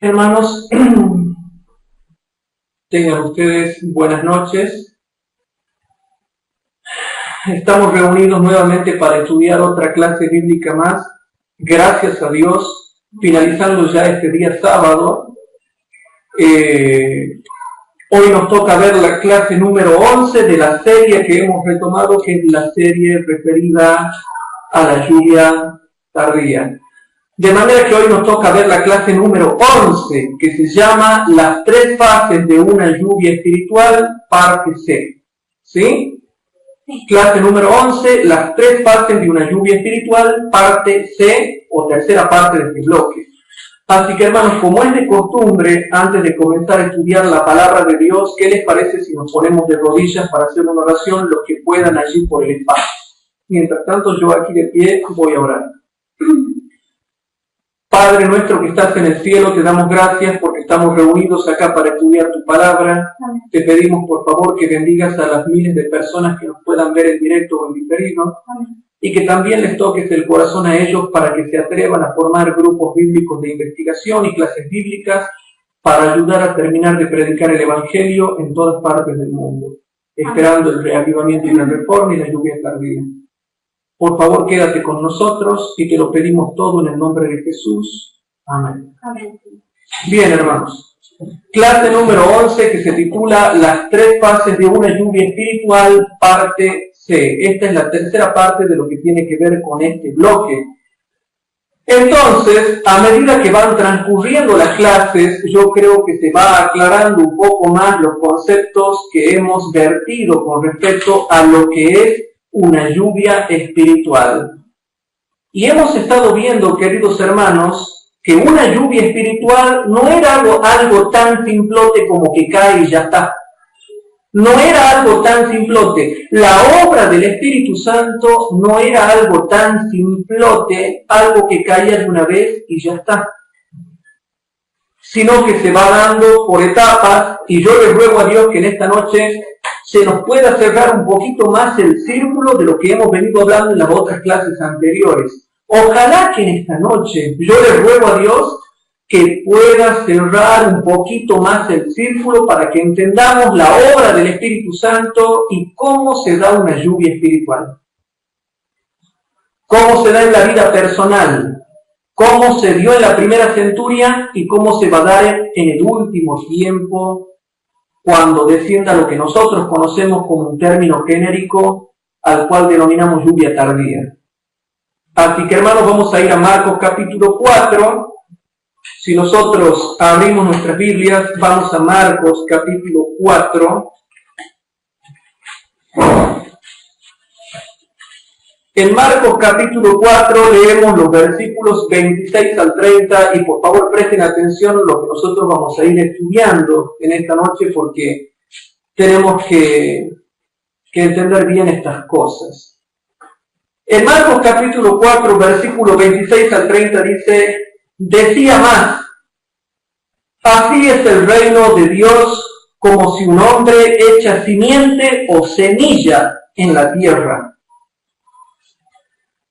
Hermanos, tengan ustedes buenas noches. Estamos reunidos nuevamente para estudiar otra clase bíblica más. Gracias a Dios, finalizando ya este día sábado. Hoy nos toca ver la clase número 11 de la serie que hemos retomado, que es la serie referida a la lluvia tardía. De manera que hoy nos toca ver la clase número 11, que se llama Las tres fases de una lluvia espiritual, parte C. ¿Sí? Clase número 11, las tres fases de una lluvia espiritual, parte C, o tercera parte de este bloque. Así que, hermanos, como es de costumbre, antes de comenzar a estudiar la palabra de Dios, ¿qué les parece si nos ponemos de rodillas para hacer una oración, los que puedan allí por el espacio? Mientras tanto, yo aquí de pie voy a orar. Padre nuestro que estás en el cielo, te damos gracias porque estamos reunidos acá para estudiar tu palabra. Amén. Te pedimos por favor que bendigas a las miles de personas que nos puedan ver en directo o en diferido. Amén. Y que también les toques el corazón a ellos para que se atrevan a formar grupos bíblicos de investigación y clases bíblicas para ayudar a terminar de predicar el Evangelio en todas partes del mundo, esperando el reavivamiento y la reforma y la lluvia tardía. Por favor, quédate con nosotros y te lo pedimos todo en el nombre de Jesús. Amén. Amén. Bien, hermanos. Clase número 11 que se titula Las tres fases de una lluvia espiritual, parte C. Esta es la tercera parte de lo que tiene que ver con este bloque. Entonces, a medida que van transcurriendo las clases, yo creo que se va aclarando un poco más los conceptos que hemos vertido con respecto a lo que es una lluvia espiritual. Y hemos estado viendo, queridos hermanos, que una lluvia espiritual no era algo tan simplote como que cae y ya está. No era algo tan simplote. La obra del Espíritu Santo no era algo tan simplote, algo que caía de una vez y ya está. Sino que se va dando por etapas, y yo les ruego a Dios que en esta noche se nos pueda cerrar un poquito más el círculo de lo que hemos venido hablando en las otras clases anteriores. Ojalá que en esta noche yo les ruego a Dios que pueda cerrar un poquito más el círculo para que entendamos la obra del Espíritu Santo y cómo se da una lluvia espiritual. Cómo se da en la vida personal, cómo se dio en la primera centuria y cómo se va a dar en el último tiempo, cuando descienda lo que nosotros conocemos como un término genérico, al cual denominamos lluvia tardía. Así que, hermanos, vamos a ir a Marcos capítulo 4. Si nosotros abrimos nuestras Biblias, vamos a Marcos capítulo 4. En Marcos capítulo 4 leemos los versículos 26 al 30 y por favor presten atención a lo que nosotros vamos a ir estudiando en esta noche porque tenemos que entender bien estas cosas. En Marcos capítulo 4, versículo 26 al 30 dice, decía más, así es el reino de Dios como si un hombre echa simiente o semilla en la tierra.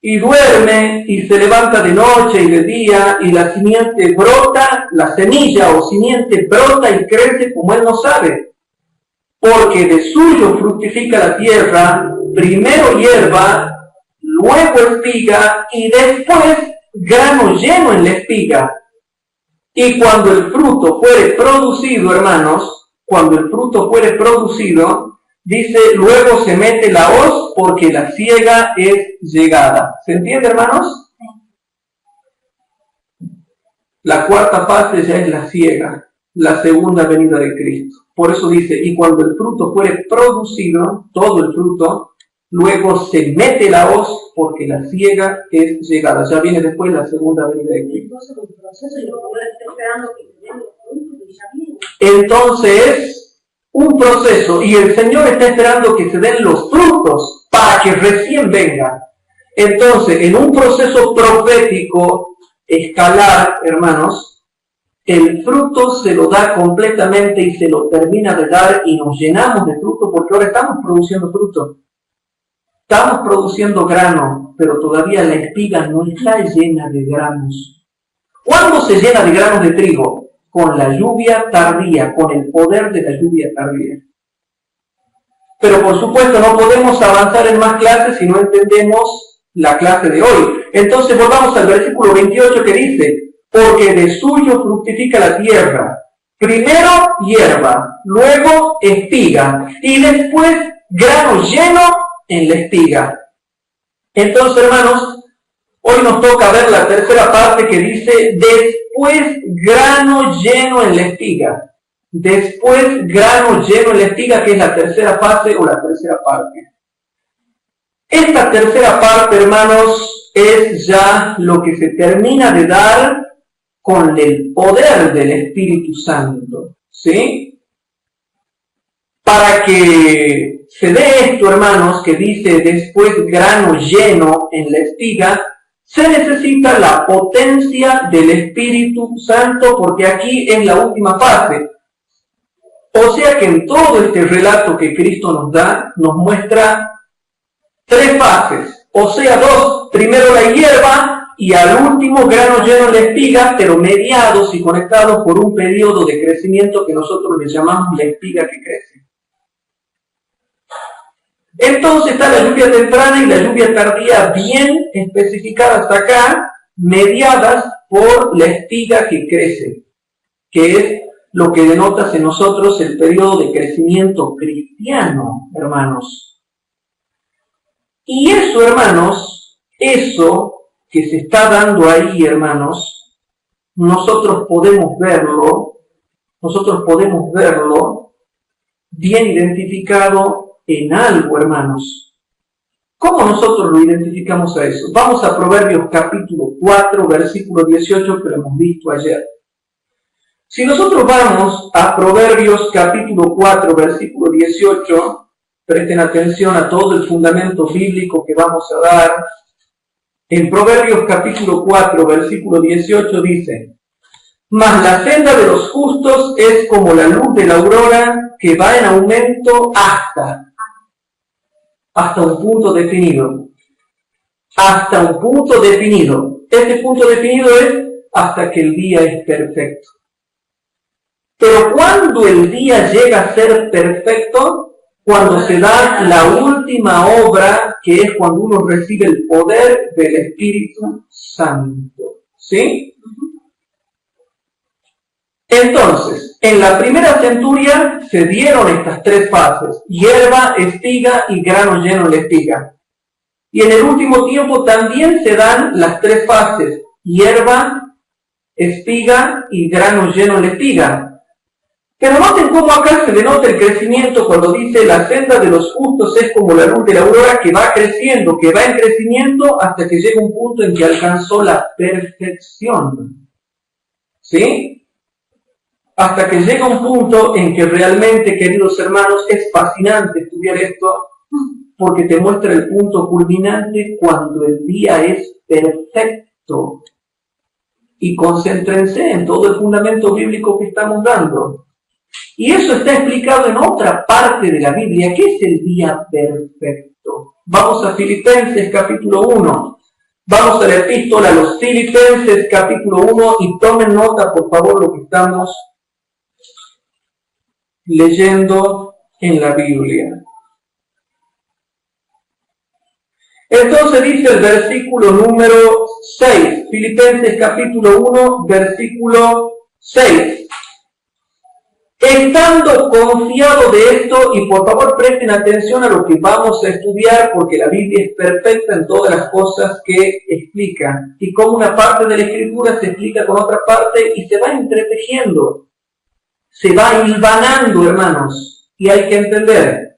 Y duerme y se levanta de noche y de día y la simiente brota, la semilla o simiente brota y crece como él no sabe. Porque de suyo fructifica la tierra, primero hierba, luego espiga y después grano lleno en la espiga. Y cuando el fruto fuere producido, hermanos, cuando el fruto fuere producido, dice, luego se mete la hoz porque la siega es llegada. ¿Se entiende, hermanos? La cuarta fase ya es la siega, la segunda venida de Cristo. Por eso dice, y cuando el fruto fuere producido, todo el fruto, luego se mete la hoz porque la siega es llegada. Ya viene después la segunda venida de Cristo. Entonces, un proceso, y el Señor está esperando que se den los frutos para que recién vengan. Entonces, en un proceso profético escalar, hermanos, el fruto se lo da completamente y se lo termina de dar y nos llenamos de fruto porque ahora estamos produciendo fruto. Estamos produciendo grano, pero todavía la espiga no está llena de granos. ¿Cuándo se llena de granos de trigo? con la lluvia tardía, con el poder de la lluvia tardía. Pero por supuesto no podemos avanzar en más clases si no entendemos la clase de hoy. Entonces volvamos al versículo 28 que dice, porque de suyo fructifica la tierra, primero hierba, luego espiga, y después grano lleno en la espiga. Entonces, hermanos, hoy nos toca ver la tercera parte que dice, después grano lleno en la espiga. Después grano lleno en la espiga, que es la tercera fase o la tercera parte. Esta tercera parte, hermanos, es ya lo que se termina de dar con el poder del Espíritu Santo, ¿sí? Para que se dé esto, hermanos, que dice después grano lleno en la espiga, se necesita la potencia del Espíritu Santo, porque aquí es la última fase. O sea que en todo este relato que Cristo nos da, nos muestra tres fases, o sea, dos. Primero la hierba y al último grano lleno en la espiga, pero mediados y conectados por un periodo de crecimiento que nosotros le llamamos la espiga que crece. Entonces está la lluvia temprana y la lluvia tardía bien especificadas acá, mediadas por la espiga que crece, que es lo que denota en nosotros el periodo de crecimiento cristiano, hermanos. Y eso, hermanos, eso que se está dando ahí, hermanos, nosotros podemos verlo bien identificado en algo, hermanos. ¿Cómo nosotros lo identificamos a eso? Vamos a Proverbios capítulo 4, versículo 18, que lo hemos visto ayer. Si nosotros vamos a Proverbios capítulo 4, versículo 18, presten atención a todo el fundamento bíblico que vamos a dar. En Proverbios capítulo 4, versículo 18 dice, mas la senda de los justos es como la luz de la aurora que va en aumento hasta un punto definido. Hasta un punto definido. Este punto definido es hasta que el día es perfecto. Pero cuando el día llega a ser perfecto, cuando se da la última obra, que es cuando uno recibe el poder del Espíritu Santo. ¿Sí? Entonces, en la primera centuria se dieron estas tres fases: hierba, espiga y grano lleno en la espiga. Y en el último tiempo también se dan las tres fases: hierba, espiga y grano lleno en la espiga. Pero noten cómo acá se denota el crecimiento cuando dice la senda de los justos es como la luz de la aurora que va creciendo, que va en crecimiento hasta que llega un punto en que alcanzó la perfección. ¿Sí? Hasta que llega un punto en que realmente, queridos hermanos, es fascinante estudiar esto porque te muestra el punto culminante cuando el día es perfecto. Y concéntrense en todo el fundamento bíblico que estamos dando. Y eso está explicado en otra parte de la Biblia. ¿Qué es el día perfecto? Vamos a Filipenses capítulo 1. Vamos a la epístola a los Filipenses capítulo 1 y tomen nota, por favor, lo que estamos leyendo en la Biblia. Entonces dice el versículo número 6, Filipenses capítulo 1, versículo 6. Estando confiado de esto, y por favor presten atención a lo que vamos a estudiar, porque la Biblia es perfecta en todas las cosas que explica. Y como una parte de la Escritura se explica con otra parte y se va entretejiendo, se va hilvanando, hermanos. Y hay que entender,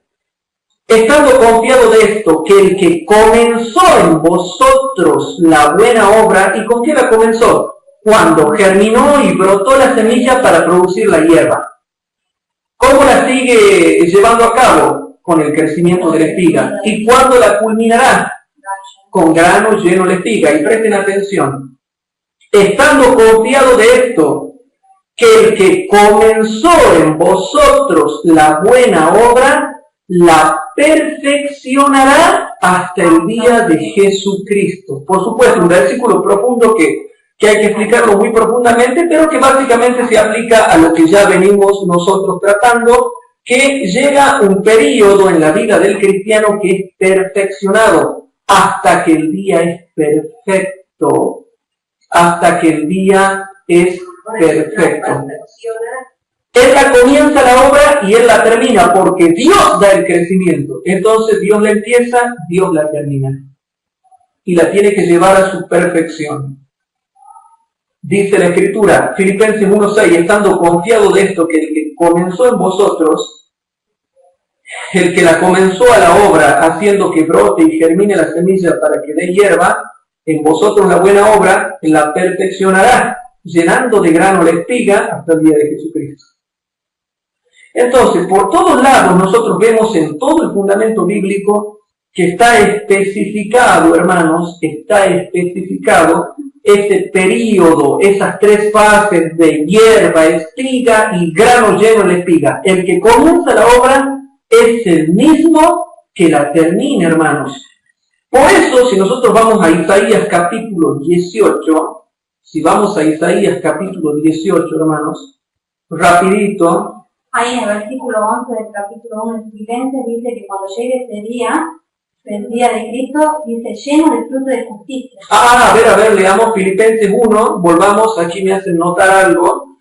estando confiado de esto, que el que comenzó en vosotros la buena obra, ¿y con qué la comenzó? Cuando germinó y brotó la semilla para producir la hierba. ¿Cómo la sigue llevando a cabo? Con el crecimiento de la espiga. ¿Y cuándo la culminará? Con grano lleno de espiga. Y presten atención. Estando confiado de esto, que el que comenzó en vosotros la buena obra, la perfeccionará hasta el día de Jesucristo. Por supuesto, un versículo profundo que que hay que explicarlo muy profundamente, pero que básicamente se aplica a lo que ya venimos nosotros tratando, que llega un periodo en la vida del cristiano que es perfeccionado, hasta que el día es perfecto, hasta que el día es perfecto. Él la comienza la obra y Él la termina, porque Dios da el crecimiento. Entonces Dios la empieza, Dios la termina. Y la tiene que llevar a su perfección. Dice la Escritura, Filipenses 1:6, estando confiado de esto, que el que comenzó en vosotros, el que la comenzó a la obra, haciendo que brote y germine la semilla para que dé hierba, en vosotros la buena obra la perfeccionará, llenando de grano la espiga hasta el día de Jesucristo. Entonces, por todos lados nosotros vemos en todo el fundamento bíblico que está especificado, hermanos, está especificado ese período, esas tres fases de hierba, espiga y grano lleno en la espiga. El que comienza la obra es el mismo que la termina, hermanos. Por eso, si nosotros vamos a Isaías capítulo 18, si vamos a Isaías capítulo 18, hermanos, rapidito. Ahí en el versículo 11 del capítulo 1 de Filipenses dice que cuando llegue ese día, el día de Cristo, dice lleno de fruto de justicia. A ver, leamos Filipenses 1, volvamos, aquí me hacen notar algo.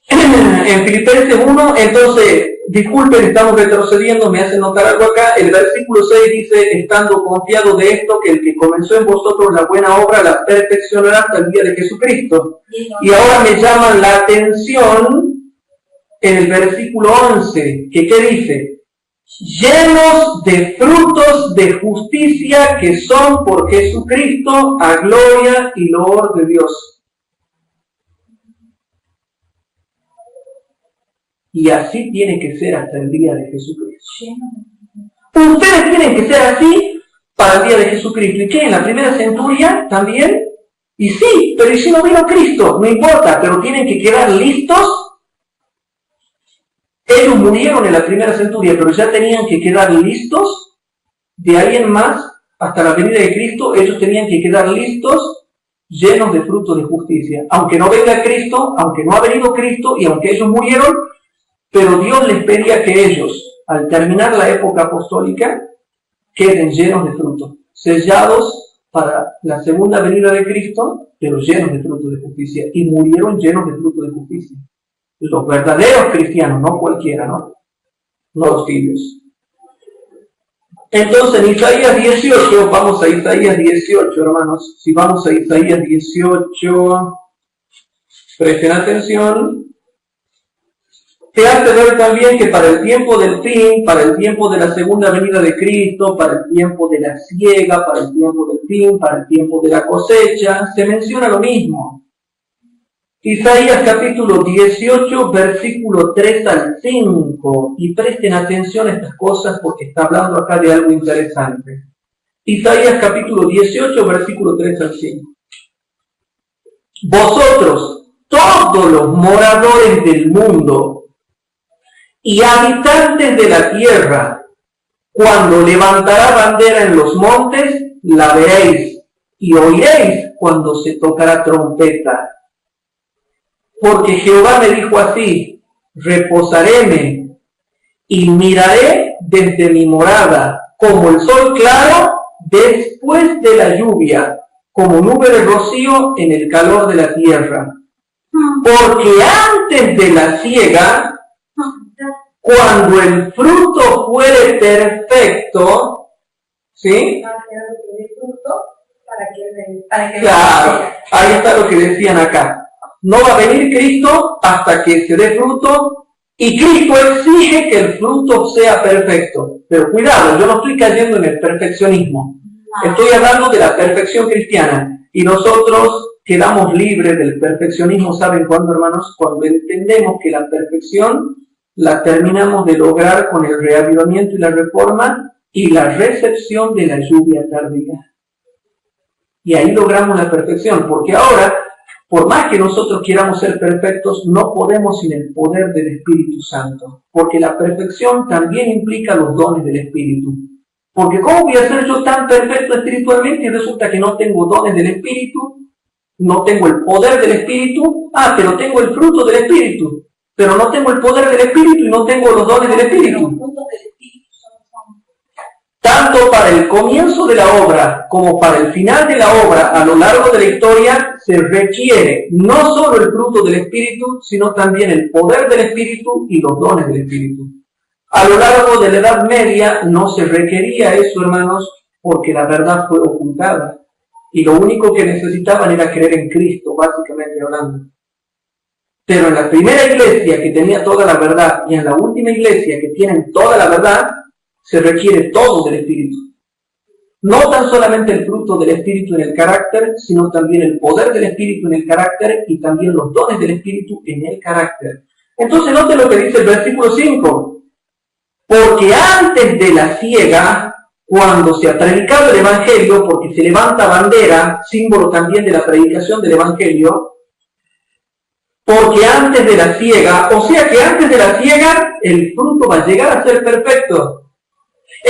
En Filipenses 1, entonces, disculpen, estamos retrocediendo, me hacen notar algo acá. El versículo 6 dice, estando confiado de esto, que el que comenzó en vosotros la buena obra la perfeccionará hasta el día de Jesucristo. Y ahora me llaman la atención en el versículo 11, que ¿qué dice? Llenos de frutos de justicia que son por Jesucristo a gloria y loor de Dios. Y así tiene que ser hasta el día de Jesucristo. Ustedes tienen que ser así para el día de Jesucristo. ¿Y qué? ¿En la primera centuria también? Y sí, pero ¿y si no vino Cristo? No importa, pero tienen que quedar listos. Ellos murieron en la primera centuria, pero ya tenían que quedar listos. De ahí en más, hasta la venida de Cristo, ellos tenían que quedar listos, llenos de frutos de justicia. Aunque no venga Cristo, aunque no ha venido Cristo, y aunque ellos murieron, pero Dios les pedía que ellos, al terminar la época apostólica, queden llenos de fruto, sellados para la segunda venida de Cristo, pero llenos de frutos de justicia. Y murieron llenos de frutos de justicia. Los verdaderos cristianos, no cualquiera, ¿no? No los tibios. Entonces, en Isaías 18, vamos a Isaías 18, hermanos. Si vamos a Isaías 18, presten atención. Te hace ver también que para el tiempo del fin, para el tiempo de la segunda venida de Cristo, para el tiempo de la siega, para el tiempo del fin, para el tiempo de la cosecha, se menciona lo mismo. Isaías capítulo 18, versículo 3 al 5, y presten atención a estas cosas porque está hablando acá de algo interesante. Isaías capítulo 18, versículo 3 al 5. Vosotros, todos los moradores del mundo y habitantes de la tierra, cuando levantará bandera en los montes, la veréis, y oiréis cuando se tocará trompeta. Porque Jehová me dijo así, reposaréme y miraré desde mi morada, como el sol claro después de la lluvia, como nube de rocío en el calor de la tierra. Porque antes de la siega, cuando el fruto fuere perfecto, ¿sí? Claro, ahí está lo que decían acá. No va a venir Cristo hasta que se dé fruto, y Cristo exige que el fruto sea perfecto. Pero cuidado, yo no estoy cayendo en el perfeccionismo. Estoy hablando de la perfección cristiana. Y nosotros quedamos libres del perfeccionismo, ¿saben cuándo, hermanos? Cuando entendemos que la perfección la terminamos de lograr con el reavivamiento y la reforma y la recepción de la lluvia tardía. Y ahí logramos la perfección, porque ahora, por más que nosotros queramos ser perfectos, no podemos sin el poder del Espíritu Santo. Porque la perfección también implica los dones del Espíritu. Porque ¿cómo voy a ser yo tan perfecto espiritualmente y resulta que no tengo dones del Espíritu? No tengo el poder del Espíritu, pero tengo el fruto del Espíritu. Pero no tengo el poder del Espíritu y no tengo los dones del Espíritu. Tanto para el comienzo de la obra como para el final de la obra, a lo largo de la historia, se requiere no solo el fruto del Espíritu, sino también el poder del Espíritu y los dones del Espíritu. A lo largo de la Edad Media no se requería eso, hermanos, porque la verdad fue ocultada. Y lo único que necesitaban era creer en Cristo, básicamente hablando. Pero en la primera iglesia que tenía toda la verdad y en la última iglesia que tienen toda la verdad, se requiere todo del Espíritu. No tan solamente el fruto del Espíritu en el carácter, sino también el poder del Espíritu en el carácter y también los dones del Espíritu en el carácter. Entonces note lo que dice el versículo 5. Porque antes de la siega, cuando se ha predicado el Evangelio, porque se levanta bandera, símbolo también de la predicación del Evangelio, porque antes de la siega, o sea que antes de la siega, el fruto va a llegar a ser perfecto.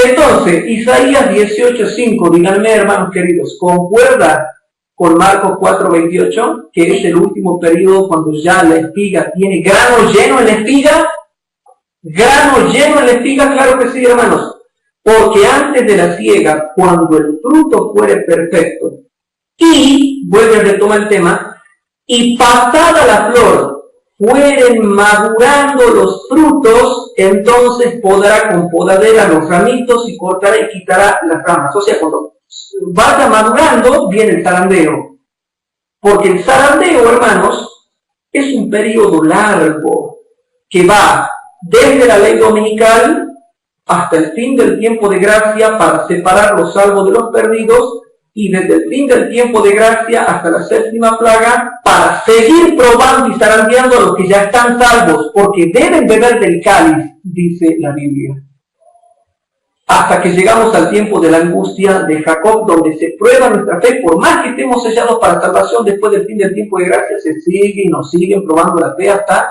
Entonces, Isaías 18:5, díganme, hermanos queridos, ¿concuerda con Marcos 4:28, que es el último periodo cuando ya la espiga tiene grano lleno en la espiga? Grano lleno en la espiga, claro que sí, hermanos. Porque antes de la siega, cuando el fruto fuere perfecto, y, vuelve a retomar el tema, y pasada la flor, fueren madurando los frutos, entonces podrá con podadera los ramitos y cortará y quitará las ramas. O sea, cuando vaya madurando, viene el zarandeo. Porque el zarandeo, hermanos, es un periodo largo que va desde la ley dominical hasta el fin del tiempo de gracia para separar los salvos de los perdidos, y desde el fin del tiempo de gracia hasta la séptima plaga para seguir probando y zarandeando a los que ya están salvos, porque deben beber del cáliz, dice la Biblia. Hasta que llegamos al tiempo de la angustia de Jacob, donde se prueba nuestra fe, por más que estemos sellados para salvación después del fin del tiempo de gracia, se sigue y nos siguen probando la fe hasta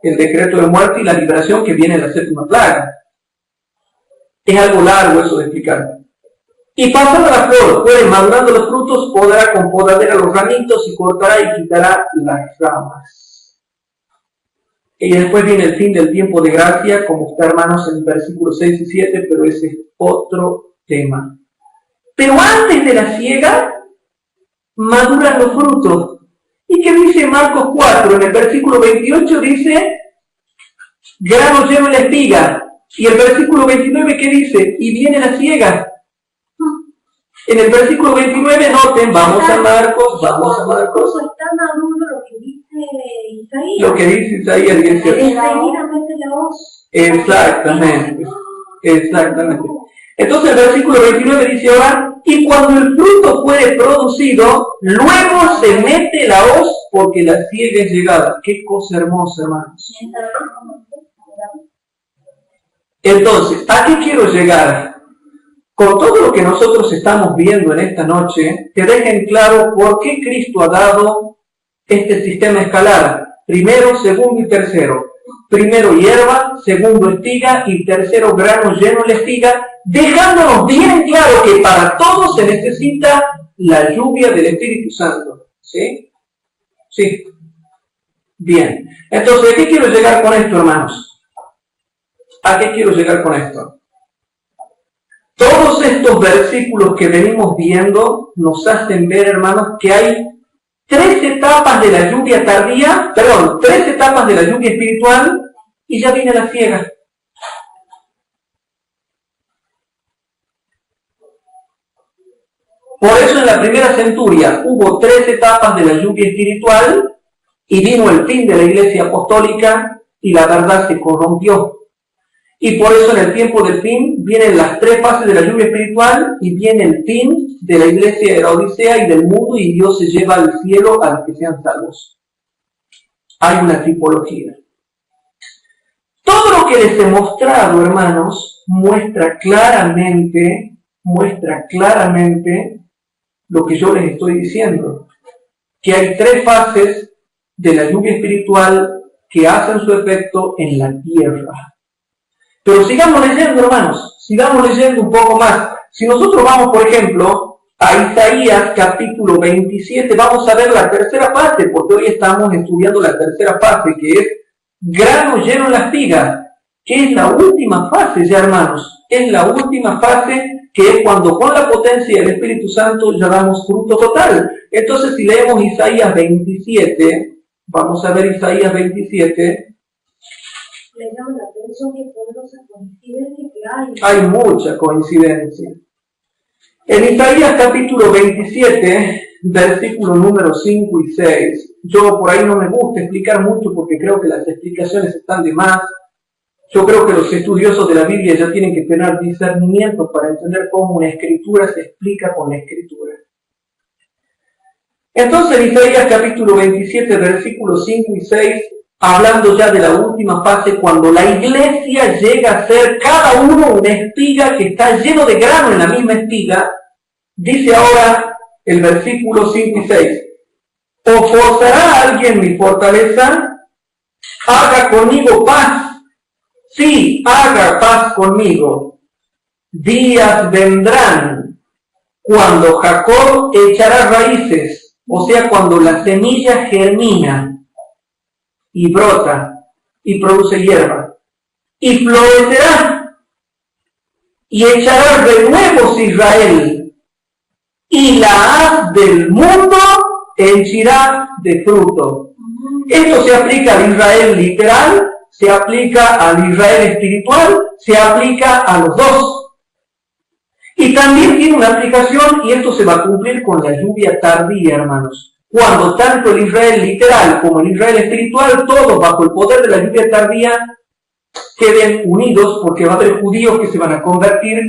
el decreto de muerte y la liberación que viene en la séptima plaga. Es algo largo eso de explicar. Y pasada la flor, fuere madurando los frutos, podrá con podadera los ramitos y cortará y quitará las ramas. Y después viene el fin del tiempo de gracia, como está, hermanos, en versículos 6 y 7, pero ese es otro tema. Pero antes de la siega, maduran los frutos. ¿Y qué dice Marcos 4? En el versículo 28 dice, grano lleno en la espiga. Y el versículo 29, ¿qué dice? Y viene la siega. En el versículo 29, noten, vamos a Marcos. Está maduro lo que dice Isaías. Lo que dice Isaías 18. Exactamente. Entonces el versículo 29 dice ahora, y cuando el fruto fuere producido, luego se mete la hoz porque la siega es llegada. Qué cosa hermosa, hermanos. Entonces, ¿a qué quiero llegar? Con todo lo que nosotros estamos viendo en esta noche, que dejen claro por qué Cristo ha dado este sistema escalar. Primero, segundo y tercero. Primero hierba, segundo espiga y tercero grano lleno en la espiga, dejándonos bien claro que para todo se necesita la lluvia del Espíritu Santo. ¿Sí? Sí. Bien. Entonces, ¿a qué quiero llegar con esto, hermanos? ¿A qué quiero llegar con esto? Todos estos versículos que venimos viendo nos hacen ver, hermanos, que hay tres etapas de la lluvia espiritual y ya viene la siega. Por eso en la primera centuria hubo 3 etapas de la lluvia espiritual y vino el fin de la iglesia apostólica y la verdad se corrompió. Y por eso en el tiempo del fin vienen las 3 fases de la lluvia espiritual y viene el fin de la iglesia de la Odisea y del mundo y Dios se lleva al cielo a los que sean salvos. Hay una tipología. Todo lo que les he mostrado, hermanos, muestra claramente lo que yo les estoy diciendo. Que hay 3 fases de la lluvia espiritual que hacen su efecto en la tierra. Pero sigamos leyendo, hermanos, sigamos leyendo un poco más. Si nosotros vamos, por ejemplo, a Isaías capítulo 27, vamos a ver la tercera parte, porque hoy estamos estudiando la tercera fase, que es grano lleno en la espiga, que es la última fase ya, hermanos. Es la última fase, que es cuando con la potencia del Espíritu Santo ya damos fruto total. Entonces, si leemos Isaías 27, vamos a ver Isaías 27. Le llama la atención que poderosa coincidencia que hay. Hay mucha coincidencia. En Isaías capítulo 27, versículo número 5 y 6, yo por ahí no me gusta explicar mucho porque creo que las explicaciones están de más. Yo creo que los estudiosos de la Biblia ya tienen que tener discernimiento para entender cómo una escritura se explica con la escritura. Entonces, Isaías capítulo 27, versículos 5 y 6, hablando ya de la última fase, cuando la iglesia llega a ser cada uno una espiga que está lleno de grano en la misma espiga, dice ahora el versículo 5 y 6, ¿o forzará alguien mi fortaleza? Haga conmigo paz. Sí, haga paz conmigo. Días vendrán cuando Jacob echará raíces, o sea, cuando la semilla germina y brota y produce hierba, y florecerá y echará renuevos Israel, y la haz del mundo henchirá de fruto. Esto se aplica al Israel literal, se aplica al Israel espiritual, se aplica a los dos. Y también tiene una aplicación, y esto se va a cumplir con la lluvia tardía, hermanos. Cuando tanto el Israel literal como el Israel espiritual, todos bajo el poder de la lluvia tardía, queden unidos, porque va a haber judíos que se van a convertir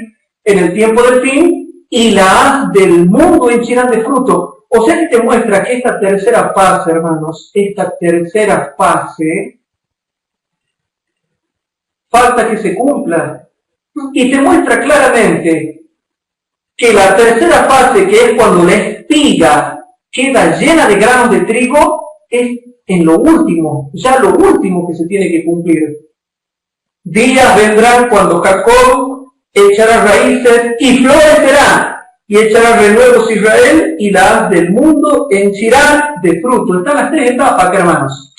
en el tiempo del fin, y la haz del mundo henchirán de fruto. O sea que te muestra que esta tercera fase, hermanos, esta tercera fase, falta que se cumpla. Y te muestra claramente que la tercera fase, que es cuando la espiga queda llena de granos de trigo, es en lo último, ya lo último que se tiene que cumplir. Días vendrán cuando Jacob echará raíces y florecerá, y echará renuevos Israel, y la haz del mundo henchirá de fruto. Están las tres etapas acá, hermanos.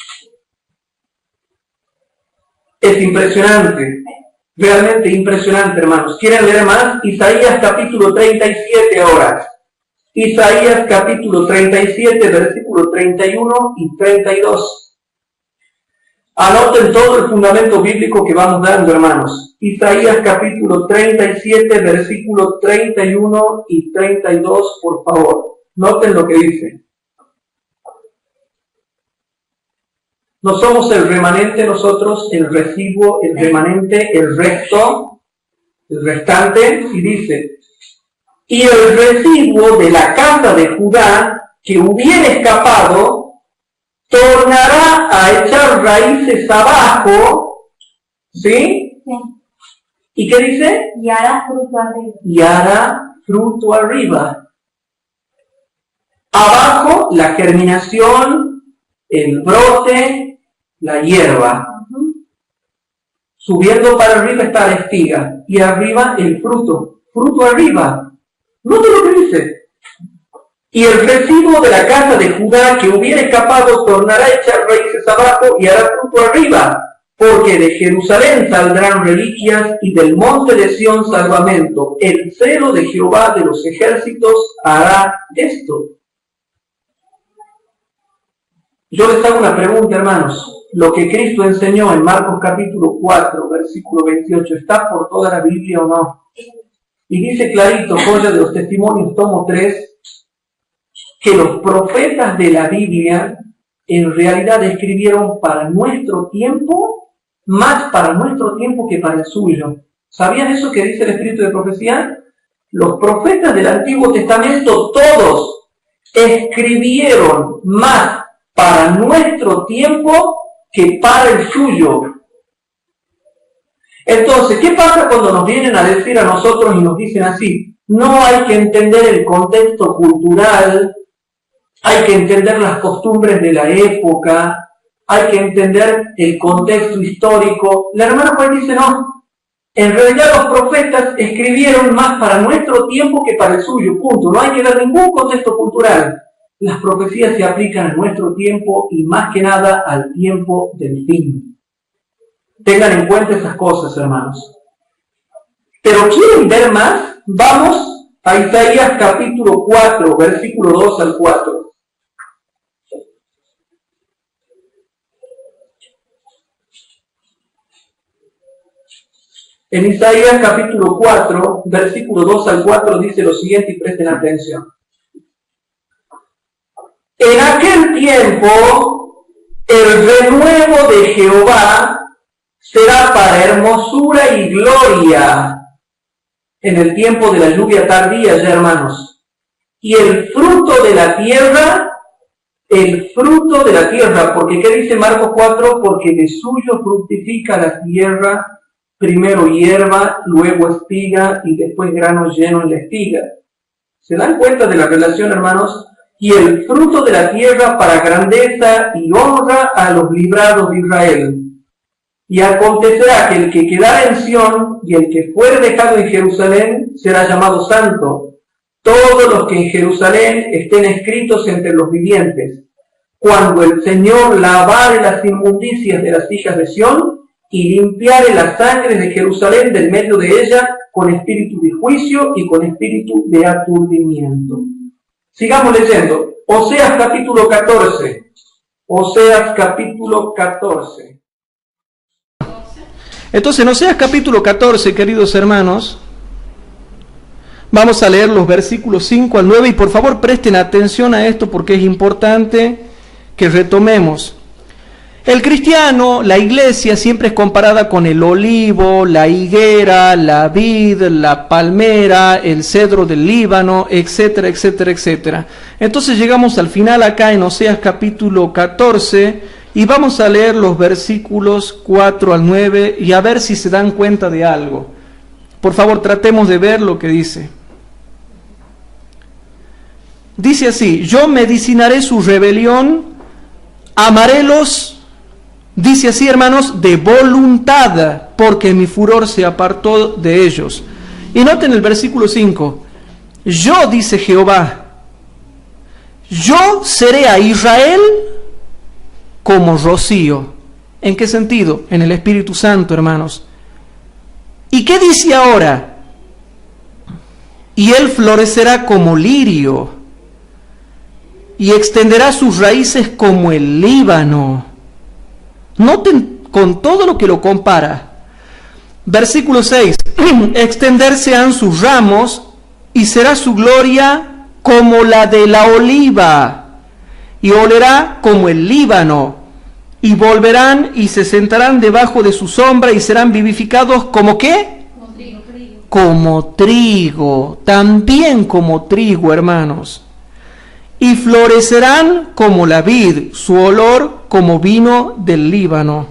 Es impresionante, realmente impresionante, hermanos. ¿Quieren leer más? Isaías capítulo 37 ahora. Isaías capítulo 37, versículos 31 y 32. Anoten todo el fundamento bíblico que vamos dando, hermanos. Isaías capítulo 37, versículos 31 y 32, por favor. Noten lo que dice. No somos el remanente nosotros, el residuo, el remanente, el resto, el restante, y dice, y el residuo de la casa de Judá que hubiera escapado, tornará a echar raíces abajo, ¿sí? Sí. ¿Y qué dice? Y hará fruto arriba. Y hará fruto arriba. Abajo, la germinación, el brote, la hierba. Subiendo para arriba está la espiga, y arriba el fruto. Fruto arriba. Note lo que dice. Y el residuo de la casa de Judá que hubiera escapado tornará a echar raíces abajo y hará fruto arriba, porque de Jerusalén saldrán reliquias y del monte de Sión salvamento. El celo de Jehová de los ejércitos hará esto. Yo les hago una pregunta, hermanos. Lo que Cristo enseñó en Marcos capítulo 4, versículo 28, ¿está por toda la Biblia o no? Y dice clarito, joya de los testimonios, tomo 3, que los profetas de la Biblia en realidad escribieron para nuestro tiempo, más para nuestro tiempo que para el suyo. ¿Sabían eso que dice el Espíritu de Profecía? Los profetas del Antiguo Testamento, todos, escribieron más para nuestro tiempo que para el suyo. Entonces, ¿qué pasa cuando nos vienen a decir a nosotros y nos dicen así? No hay que entender el contexto cultural, hay que entender las costumbres de la época, hay que entender el contexto histórico. La hermana Juan dice no. En realidad los profetas escribieron más para nuestro tiempo que para el suyo, punto. No hay que dar ningún contexto cultural. Las profecías se aplican a nuestro tiempo y más que nada al tiempo del fin. Tengan en cuenta esas cosas, hermanos. Pero ¿quieren ver más? Vamos a Isaías capítulo 4, versículo 2 al 4. En Isaías capítulo 4, versículo 2 al 4 dice lo siguiente y presten atención. En aquel tiempo, el renuevo de Jehová será para hermosura y gloria en el tiempo de la lluvia tardía, ya hermanos. Y el fruto de la tierra, porque ¿qué dice Marcos 4? Porque de suyo fructifica la tierra, primero hierba, luego espiga y después grano lleno en la espiga. ¿Se dan cuenta de la relación, hermanos? Y el fruto de la tierra para grandeza y honra a los librados de Israel. Y acontecerá que el que quedara en Sión y el que fuere dejado en Jerusalén será llamado santo. Todos los que en Jerusalén estén escritos entre los vivientes. Cuando el Señor lavare las inmundicias de las hijas de Sión y limpiare la sangre de Jerusalén del medio de ella con espíritu de juicio y con espíritu de aturdimiento. Sigamos leyendo. Oseas capítulo 14. Oseas capítulo 14. Entonces, en Oseas capítulo 14, queridos hermanos, vamos a leer los versículos 5 al 9 y por favor presten atención a esto porque es importante que retomemos. El cristiano, la iglesia, siempre es comparada con el olivo, la higuera, la vid, la palmera, el cedro del Líbano, etcétera, etcétera, etcétera. Entonces llegamos al final acá en Oseas capítulo 14 y vamos a leer los versículos 4 al 9 y a ver si se dan cuenta de algo. Por favor, tratemos de ver lo que dice. Dice así: yo medicinaré su rebelión, amarélos. Dice así, hermanos, de voluntad, porque mi furor se apartó de ellos. Y noten el versículo 5. Yo, dice Jehová, yo seré a Israel como rocío. ¿En qué sentido? En el Espíritu Santo, hermanos. ¿Y qué dice ahora? Y él florecerá como lirio, y extenderá sus raíces como el Líbano. Noten con todo lo que lo compara. Versículo 6. Extenderse han sus ramos y será su gloria como la de la oliva y olerá como el Líbano y volverán y se sentarán debajo de su sombra y serán vivificados como ¿qué? Como trigo. Como trigo, también como trigo, hermanos. Y florecerán como la vid, su olor como vino del Líbano.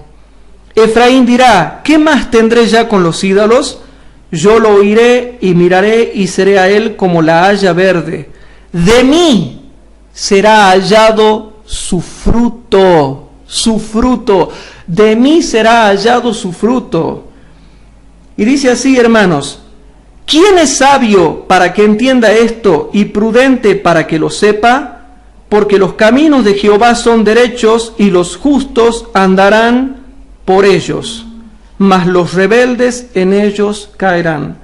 Efraín dirá: ¿qué más tendré ya con los ídolos? Yo lo oiré y miraré y seré a él como la haya verde. De mí será hallado su fruto, de mí será hallado su fruto. Y dice así, hermanos: ¿quién es sabio para que entienda esto y prudente para que lo sepa? Porque los caminos de Jehová son derechos y los justos andarán por ellos, mas los rebeldes en ellos caerán.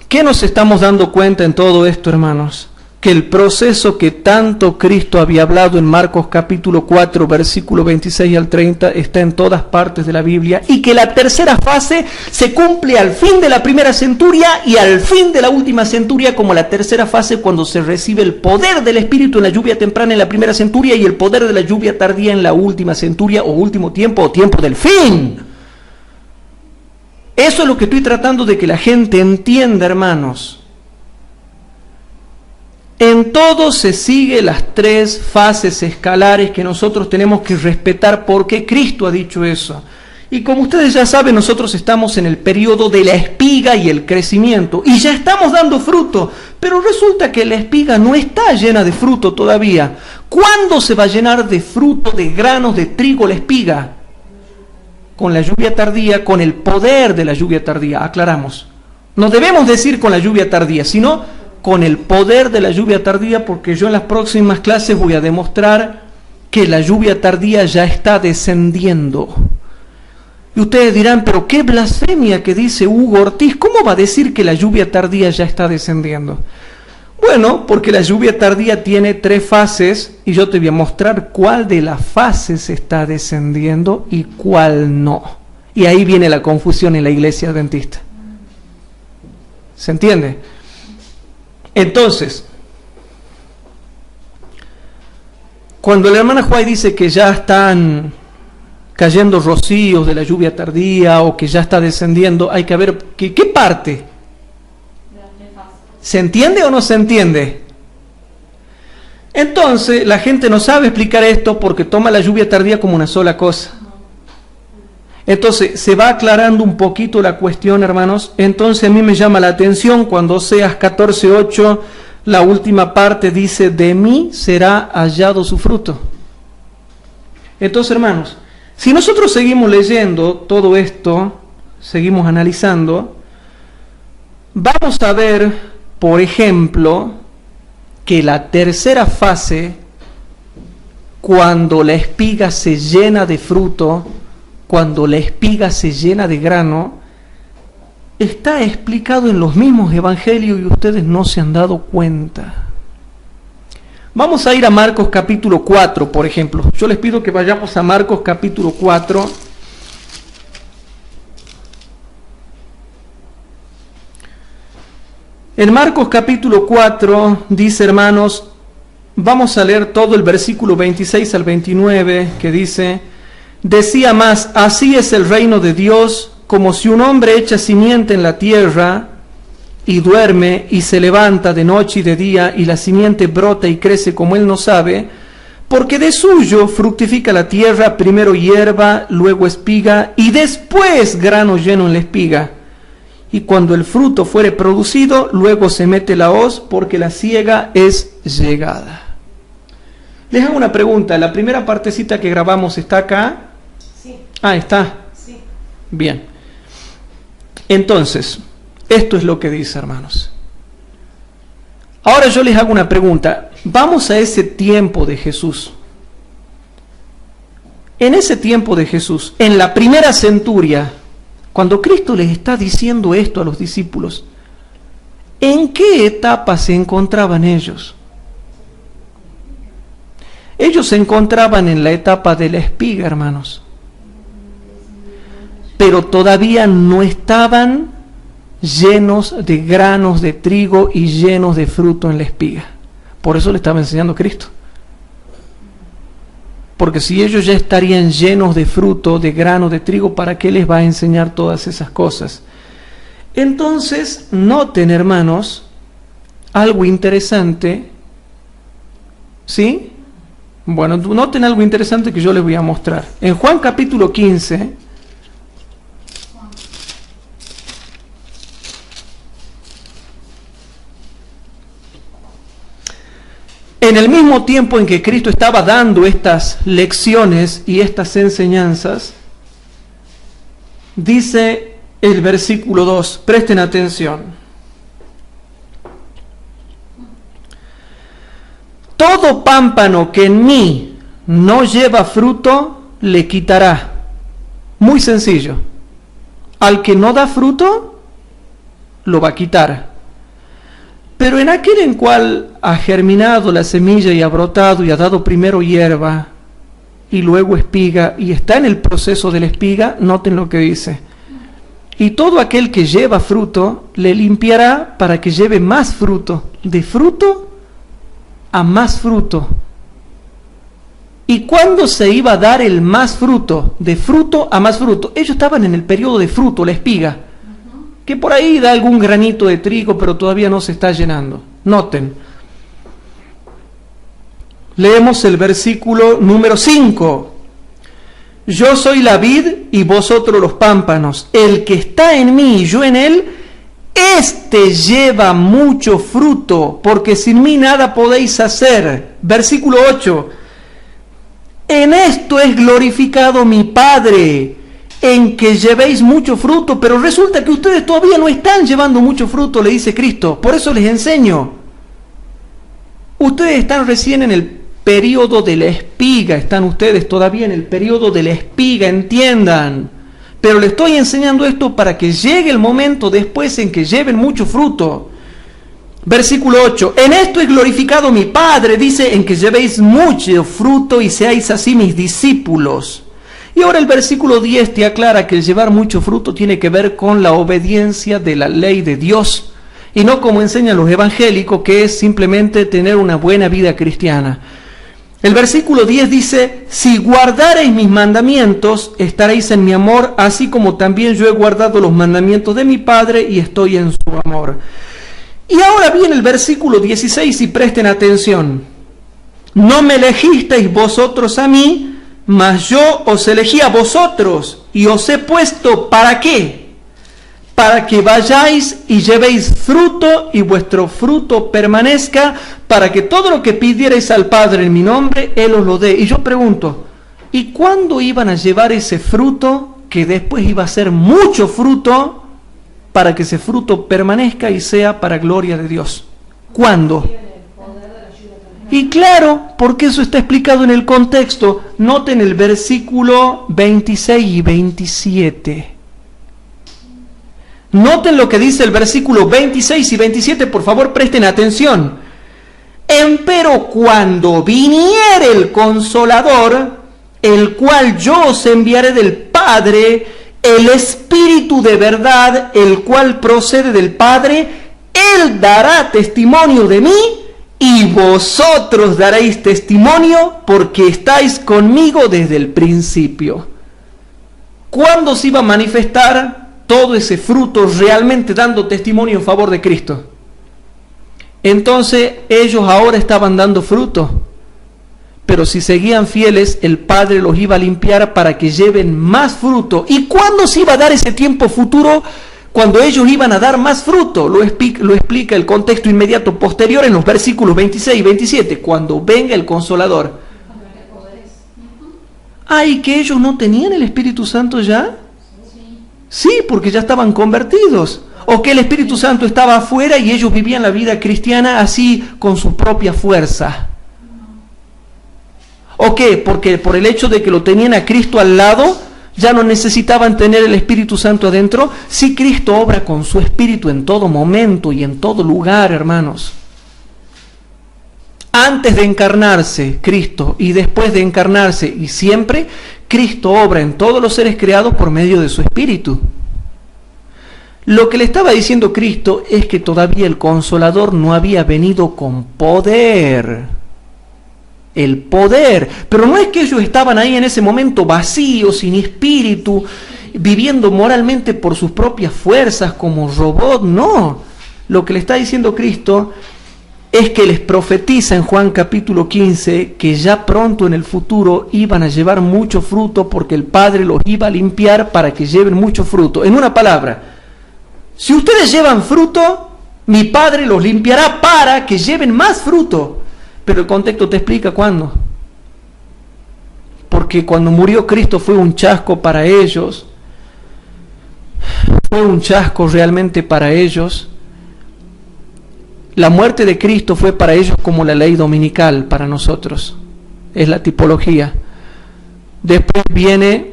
¿Qué nos estamos dando cuenta en todo esto, hermanos? Que el proceso que tanto Cristo había hablado en Marcos capítulo 4, versículo 26 al 30, está en todas partes de la Biblia, y que la tercera fase se cumple al fin de la primera centuria y al fin de la última centuria, como la tercera fase cuando se recibe el poder del Espíritu en la lluvia temprana en la primera centuria y el poder de la lluvia tardía en la última centuria o último tiempo o tiempo del fin. Eso es lo que estoy tratando de que la gente entienda, hermanos. En todo se sigue las tres fases escalares que nosotros tenemos que respetar porque Cristo ha dicho eso. Y como ustedes ya saben, nosotros estamos en el periodo de la espiga y el crecimiento. Y ya estamos dando fruto, pero resulta que la espiga no está llena de fruto todavía. ¿Cuándo se va a llenar de fruto, de granos, de trigo la espiga? con la lluvia tardía, con el poder de la lluvia tardía, aclaramos. No debemos decir con la lluvia tardía, sino con el poder de la lluvia tardía, porque yo en las próximas clases voy a demostrar que la lluvia tardía ya está descendiendo. Y ustedes dirán, pero qué blasfemia que dice Hugo Ortiz, ¿cómo va a decir que la lluvia tardía ya está descendiendo? Bueno, porque la lluvia tardía tiene 3 fases y yo te voy a mostrar cuál de las fases está descendiendo y cuál no. Y ahí viene la confusión en la iglesia adventista. ¿Se entiende? Entonces, cuando la hermana Juay dice que ya están cayendo rocíos de la lluvia tardía o que ya está descendiendo, hay que ver ¿qué parte? ¿Se entiende o no se entiende? Entonces, la gente no sabe explicar esto porque toma la lluvia tardía como una sola cosa. Entonces, se va aclarando un poquito la cuestión, hermanos. Entonces, a mí me llama la atención cuando Oseas 14:8, la última parte dice, de mí será hallado su fruto. Entonces, hermanos, si nosotros seguimos leyendo todo esto, seguimos analizando, vamos a ver, por ejemplo, que la tercera fase, cuando la espiga se llena de fruto, cuando la espiga se llena de grano, está explicado en los mismos evangelios y ustedes no se han dado cuenta. Vamos a ir a Marcos capítulo 4, por ejemplo. Yo les pido que vayamos a Marcos capítulo 4. En Marcos capítulo 4 dice, hermanos, vamos a leer todo el versículo 26 al 29, que dice, decía más, así es el reino de Dios, como si un hombre echa simiente en la tierra y duerme y se levanta de noche y de día y la simiente brota y crece como él no sabe, porque de suyo fructifica la tierra, primero hierba, luego espiga y después grano lleno en la espiga. Y cuando el fruto fuere producido, luego se mete la hoz, porque la siega es llegada. Les hago una pregunta, ¿la primera partecita que grabamos está acá? Sí. Ah, está. Sí. Bien. Entonces, esto es lo que dice, hermanos. Ahora yo les hago una pregunta. Vamos a ese tiempo de Jesús. En ese tiempo de Jesús, en la primera centuria, cuando Cristo les está diciendo esto a los discípulos, ¿en qué etapa se encontraban ellos? Ellos se encontraban en la etapa de la espiga, hermanos. Pero todavía no estaban llenos de granos de trigo y llenos de fruto en la espiga. Por eso le estaba enseñando Cristo. Porque si ellos ya estarían llenos de fruto, de grano, de trigo, ¿para qué les va a enseñar todas esas cosas? Entonces, noten, hermanos, algo interesante. ¿Sí? Bueno, noten algo interesante que yo les voy a mostrar. En Juan capítulo 15... En el mismo tiempo en que Cristo estaba dando estas lecciones y estas enseñanzas, dice el versículo 2, presten atención. Todo pámpano que en mí no lleva fruto, le quitará. Muy sencillo. Al que no da fruto, lo va a quitar. Pero en aquel en cual ha germinado la semilla y ha brotado y ha dado primero hierba y luego espiga y está en el proceso de la espiga, noten lo que dice. Y todo aquel que lleva fruto, le limpiará para que lleve más fruto, de fruto a más fruto. ¿Y cuándo se iba a dar el más fruto? De fruto a más fruto. Ellos estaban en el periodo de fruto, la espiga, que por ahí da algún granito de trigo, pero todavía no se está llenando. Noten. Leemos el versículo número 5. Yo soy la vid y vosotros los pámpanos. El que está en mí y yo en él, éste lleva mucho fruto, porque sin mí nada podéis hacer. Versículo 8. En esto es glorificado mi Padre, en que llevéis mucho fruto, pero resulta que ustedes todavía no están llevando mucho fruto, le dice Cristo. Por eso les enseño. Ustedes están recién en el periodo de la espiga, están ustedes todavía en el periodo de la espiga, entiendan. Pero les estoy enseñando esto para que llegue el momento después en que lleven mucho fruto. Versículo 8, en esto es glorificado mi Padre, dice, en que llevéis mucho fruto y seáis así mis discípulos. Y ahora el versículo 10 te aclara que el llevar mucho fruto tiene que ver con la obediencia de la ley de Dios, y no como enseñan los evangélicos, que es simplemente tener una buena vida cristiana. El versículo 10 dice, si guardareis mis mandamientos, estaréis en mi amor, así como también yo he guardado los mandamientos de mi Padre y estoy en su amor. Y ahora viene el versículo 16 y presten atención. No me elegisteis vosotros a mí, mas yo os elegí a vosotros y os he puesto, ¿para qué? Para que vayáis y llevéis fruto y vuestro fruto permanezca, para que todo lo que pidierais al Padre en mi nombre, Él os lo dé. Y yo pregunto, ¿y cuándo iban a llevar ese fruto que después iba a ser mucho fruto, para que ese fruto permanezca y sea para gloria de Dios? ¿Cuándo? Y claro, porque eso está explicado en el contexto. Noten el versículo 26 y 27. Noten lo que dice el versículo 26 y 27, por favor presten atención. Empero cuando viniere el Consolador, el cual yo os enviaré del Padre, el Espíritu de verdad, el cual procede del Padre, Él dará testimonio de mí, y vosotros daréis testimonio, porque estáis conmigo desde el principio. ¿Cuándo se iba a manifestar todo ese fruto realmente dando testimonio en favor de Cristo? Entonces ellos ahora estaban dando fruto, pero si seguían fieles, el Padre los iba a limpiar para que lleven más fruto. ¿Y cuándo se iba a dar ese tiempo futuro? Cuando ellos iban a dar más fruto. Lo explica el contexto inmediato posterior en los versículos 26 y 27, cuando venga el Consolador. ¿Y que ellos no tenían el Espíritu Santo ya? Sí, porque ya estaban convertidos. O que el Espíritu Santo estaba afuera y ellos vivían la vida cristiana así con su propia fuerza. ¿O qué? Porque por el hecho de que lo tenían a Cristo al lado, ya no necesitaban tener el Espíritu Santo adentro. Sí, Cristo obra con su Espíritu en todo momento y en todo lugar, hermanos. Antes de encarnarse, Cristo, y después de encarnarse, y siempre, Cristo obra en todos los seres creados por medio de su Espíritu. Lo que le estaba diciendo Cristo es que todavía el Consolador no había venido con poder. El poder, pero no es que ellos estaban ahí en ese momento vacíos, sin espíritu, viviendo moralmente por sus propias fuerzas como robot, no. Lo que le está diciendo Cristo es que les profetiza en Juan capítulo 15 que ya pronto en el futuro iban a llevar mucho fruto porque el Padre los iba a limpiar para que lleven mucho fruto. En una palabra, si ustedes llevan fruto, mi Padre los limpiará para que lleven más fruto. Pero el contexto te explica cuándo. Porque cuando murió Cristo fue un chasco para ellos. Fue un chasco realmente para ellos. La muerte de Cristo fue para ellos como la ley dominical para nosotros. Es la tipología. Después viene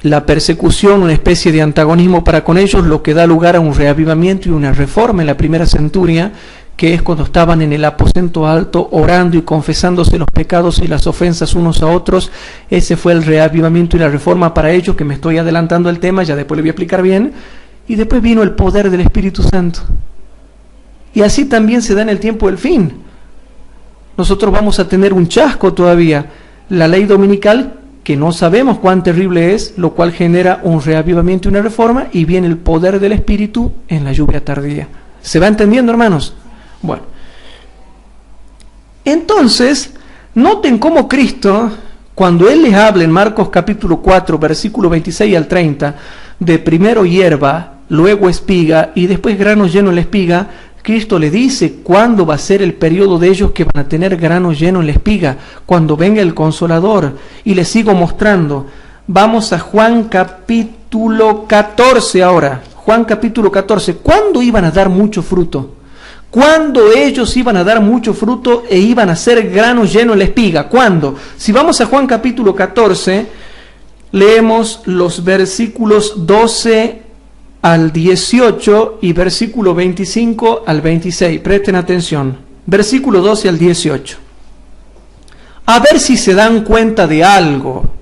la persecución, una especie de antagonismo para con ellos, lo que da lugar a un reavivamiento y una reforma en la primera centuria, que es cuando estaban en el aposento alto orando y confesándose los pecados y las ofensas unos a otros. Ese fue el reavivamiento y la reforma para ellos, que me estoy adelantando el tema, ya después le voy a explicar bien. Y después vino el poder del Espíritu Santo. Y así también se da en el tiempo del fin. Nosotros vamos a tener un chasco todavía, la ley dominical, que no sabemos cuán terrible es, lo cual genera un reavivamiento y una reforma, y viene el poder del Espíritu en la lluvia tardía. ¿Se va entendiendo, hermanos? Bueno, entonces, noten cómo Cristo, cuando Él les habla en Marcos capítulo 4, versículo 26 al 30, de primero hierba, luego espiga y después grano lleno en la espiga, Cristo le dice cuándo va a ser el periodo de ellos que van a tener grano lleno en la espiga, cuando venga el Consolador. Y les sigo mostrando, Vamos a Juan capítulo 14 ahora. Juan capítulo 14. ¿Cuándo iban a dar mucho fruto? ¿Cuándo ellos iban a dar mucho fruto e iban a ser grano lleno en la espiga? ¿Cuándo? Si vamos a Juan capítulo 14, leemos los versículos 12 al 18 y versículo 25 al 26. Presten atención. Versículo 12 al 18. A ver si se dan cuenta de algo.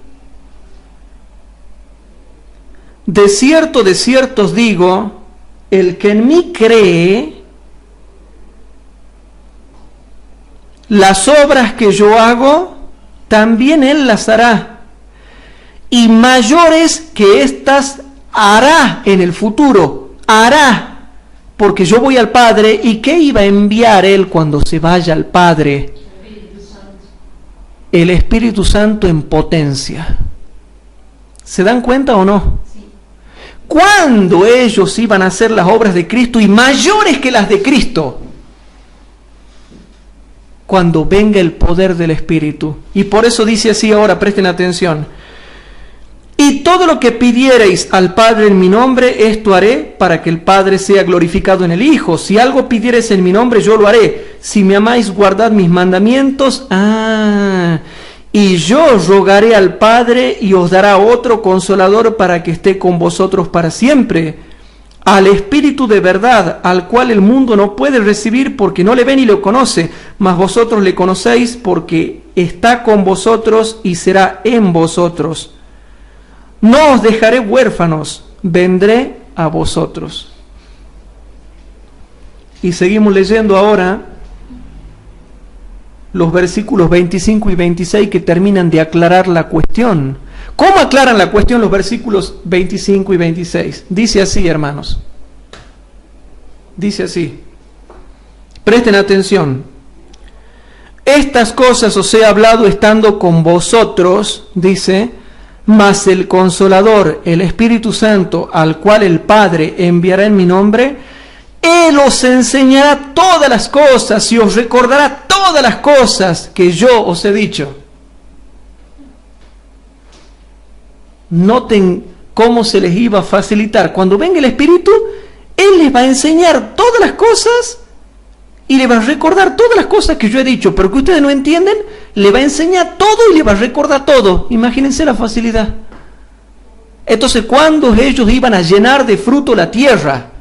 De cierto os digo, el que en mí cree, las obras que yo hago, también él las hará. Y mayores que estas hará en el futuro. Hará. Porque yo voy al Padre. ¿Y qué iba a enviar él cuando se vaya al Padre? El Espíritu Santo en potencia. ¿Se dan cuenta o no? Sí. ¿Cuándo ellos iban a hacer las obras de Cristo y mayores que las de Cristo? Cuando venga el poder del Espíritu. Y por eso dice así ahora, presten atención. Y todo lo que pidiereis al Padre en mi nombre, esto haré para que el Padre sea glorificado en el Hijo. Si algo pidiereis en mi nombre, yo lo haré. Si me amáis, guardad mis mandamientos. Y yo rogaré al Padre y os dará otro consolador para que esté con vosotros para siempre. Al Espíritu de verdad, al cual el mundo no puede recibir porque no le ve ni lo conoce, mas vosotros le conocéis porque está con vosotros y será en vosotros. No os dejaré huérfanos, vendré a vosotros. Y seguimos leyendo ahora los versículos 25 y 26 que terminan de aclarar la cuestión. ¿Cómo aclaran la cuestión los versículos 25 y 26? Dice así, hermanos. Dice así. Presten atención. Estas cosas os he hablado estando con vosotros, dice, mas el Consolador, el Espíritu Santo, al cual el Padre enviará en mi nombre, Él os enseñará todas las cosas y os recordará todas las cosas que yo os he dicho. Noten cómo se les iba a facilitar. Cuando venga el Espíritu, Él les va a enseñar todas las cosas y le va a recordar todas las cosas que yo he dicho, pero que ustedes no entienden, le va a enseñar todo y le va a recordar todo. Imagínense la facilidad. Entonces, ¿cuándo ellos iban a llenar de fruto la tierra?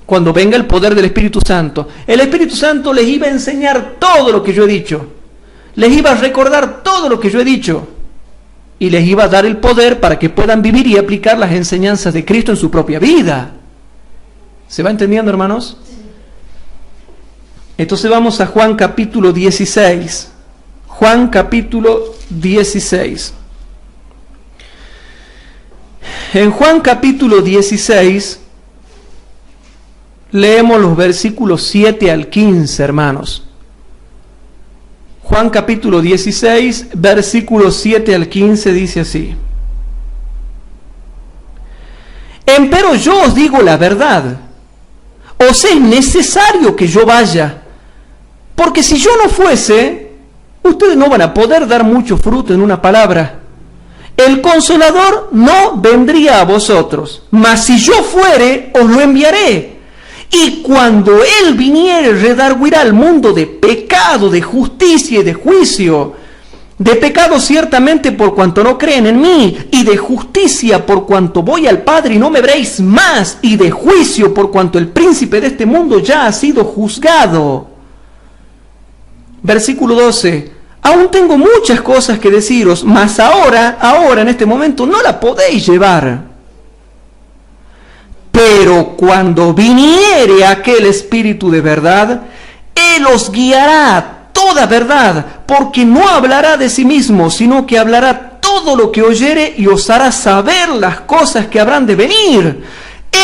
Cuando venga el poder del Espíritu Santo. El Espíritu Santo les iba a enseñar todo lo que yo he dicho. Les iba a recordar todo lo que yo he dicho. Y les iba a dar el poder para que puedan vivir y aplicar las enseñanzas de Cristo en su propia vida. ¿Se va entendiendo, hermanos? Entonces vamos a Juan capítulo 16. Juan capítulo 16. En Juan capítulo 16 leemos los versículos 7 al 15, hermanos. Juan capítulo 16, versículos 7 al 15 dice así. Empero yo os digo la verdad, os es necesario que yo vaya, porque si yo no fuese, ustedes no van a poder dar mucho fruto en una palabra. El Consolador no vendría a vosotros, mas si yo fuere, os lo enviaré. Y cuando Él viniere, redarguirá al mundo de pecado, de justicia y de juicio. De pecado ciertamente por cuanto no creen en mí, y de justicia por cuanto voy al Padre y no me veréis más, y de juicio por cuanto el príncipe de este mundo ya ha sido juzgado. Versículo 12. Aún tengo muchas cosas que deciros, mas ahora en este momento no la podéis llevar. Pero cuando viniere aquel Espíritu de verdad, Él os guiará a toda verdad, porque no hablará de sí mismo, sino que hablará todo lo que oyere y os hará saber las cosas que habrán de venir.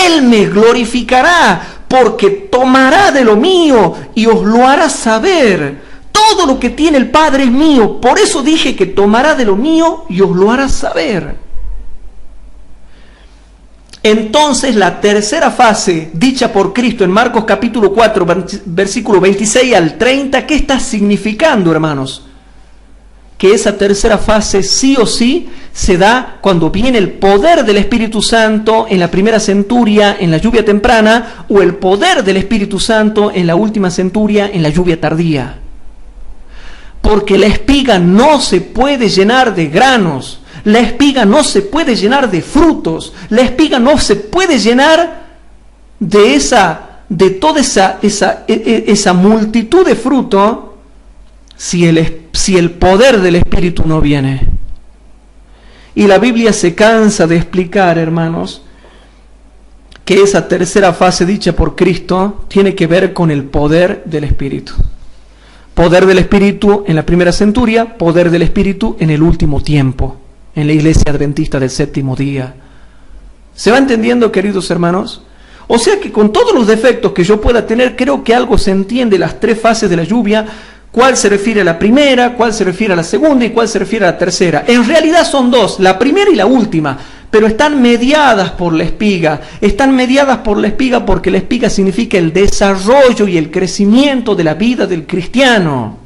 Él me glorificará, porque tomará de lo mío y os lo hará saber. Todo lo que tiene el Padre es mío, por eso dije que tomará de lo mío y os lo hará saber. Entonces la tercera fase dicha por Cristo en Marcos capítulo 4, versículo 26 al 30, ¿qué está significando, hermanos? Que esa tercera fase sí o sí se da cuando viene el poder del Espíritu Santo en la primera centuria, en la lluvia temprana, o el poder del Espíritu Santo en la última centuria, en la lluvia tardía. Porque la espiga no se puede llenar de granos, la espiga no se puede llenar de frutos, la espiga no se puede llenar de toda esa multitud de fruto si el poder del Espíritu no viene. Y la Biblia se cansa de explicar, hermanos, que esa tercera fase dicha por Cristo tiene que ver con el poder del Espíritu. Poder del Espíritu en la primera centuria, poder del Espíritu en el último tiempo, en la iglesia adventista del séptimo día. ¿Se va entendiendo, queridos hermanos? O sea que con todos los defectos que yo pueda tener, creo que algo se entiende las tres fases de la lluvia, cuál se refiere a la primera, cuál se refiere a la segunda y cuál se refiere a la tercera. En realidad son dos, la primera y la última, pero están mediadas por la espiga. Están mediadas por la espiga porque la espiga significa el desarrollo y el crecimiento de la vida del cristiano.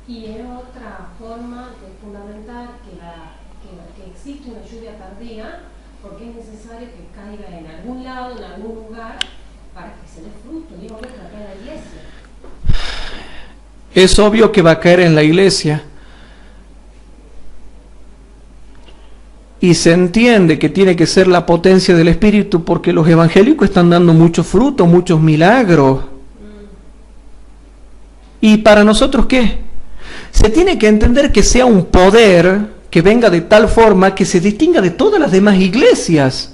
Y es otra forma de fundamentar que existe una lluvia tardía, porque es necesario que caiga en algún lado, en algún lugar, para que se dé fruto. Y es obvio que va a caer en la iglesia. Es obvio que va a caer en la iglesia. Y se entiende que tiene que ser la potencia del Espíritu porque los evangélicos están dando mucho fruto, muchos milagros. ¿Y para nosotros qué? Se tiene que entender que sea un poder que venga de tal forma que se distinga de todas las demás iglesias.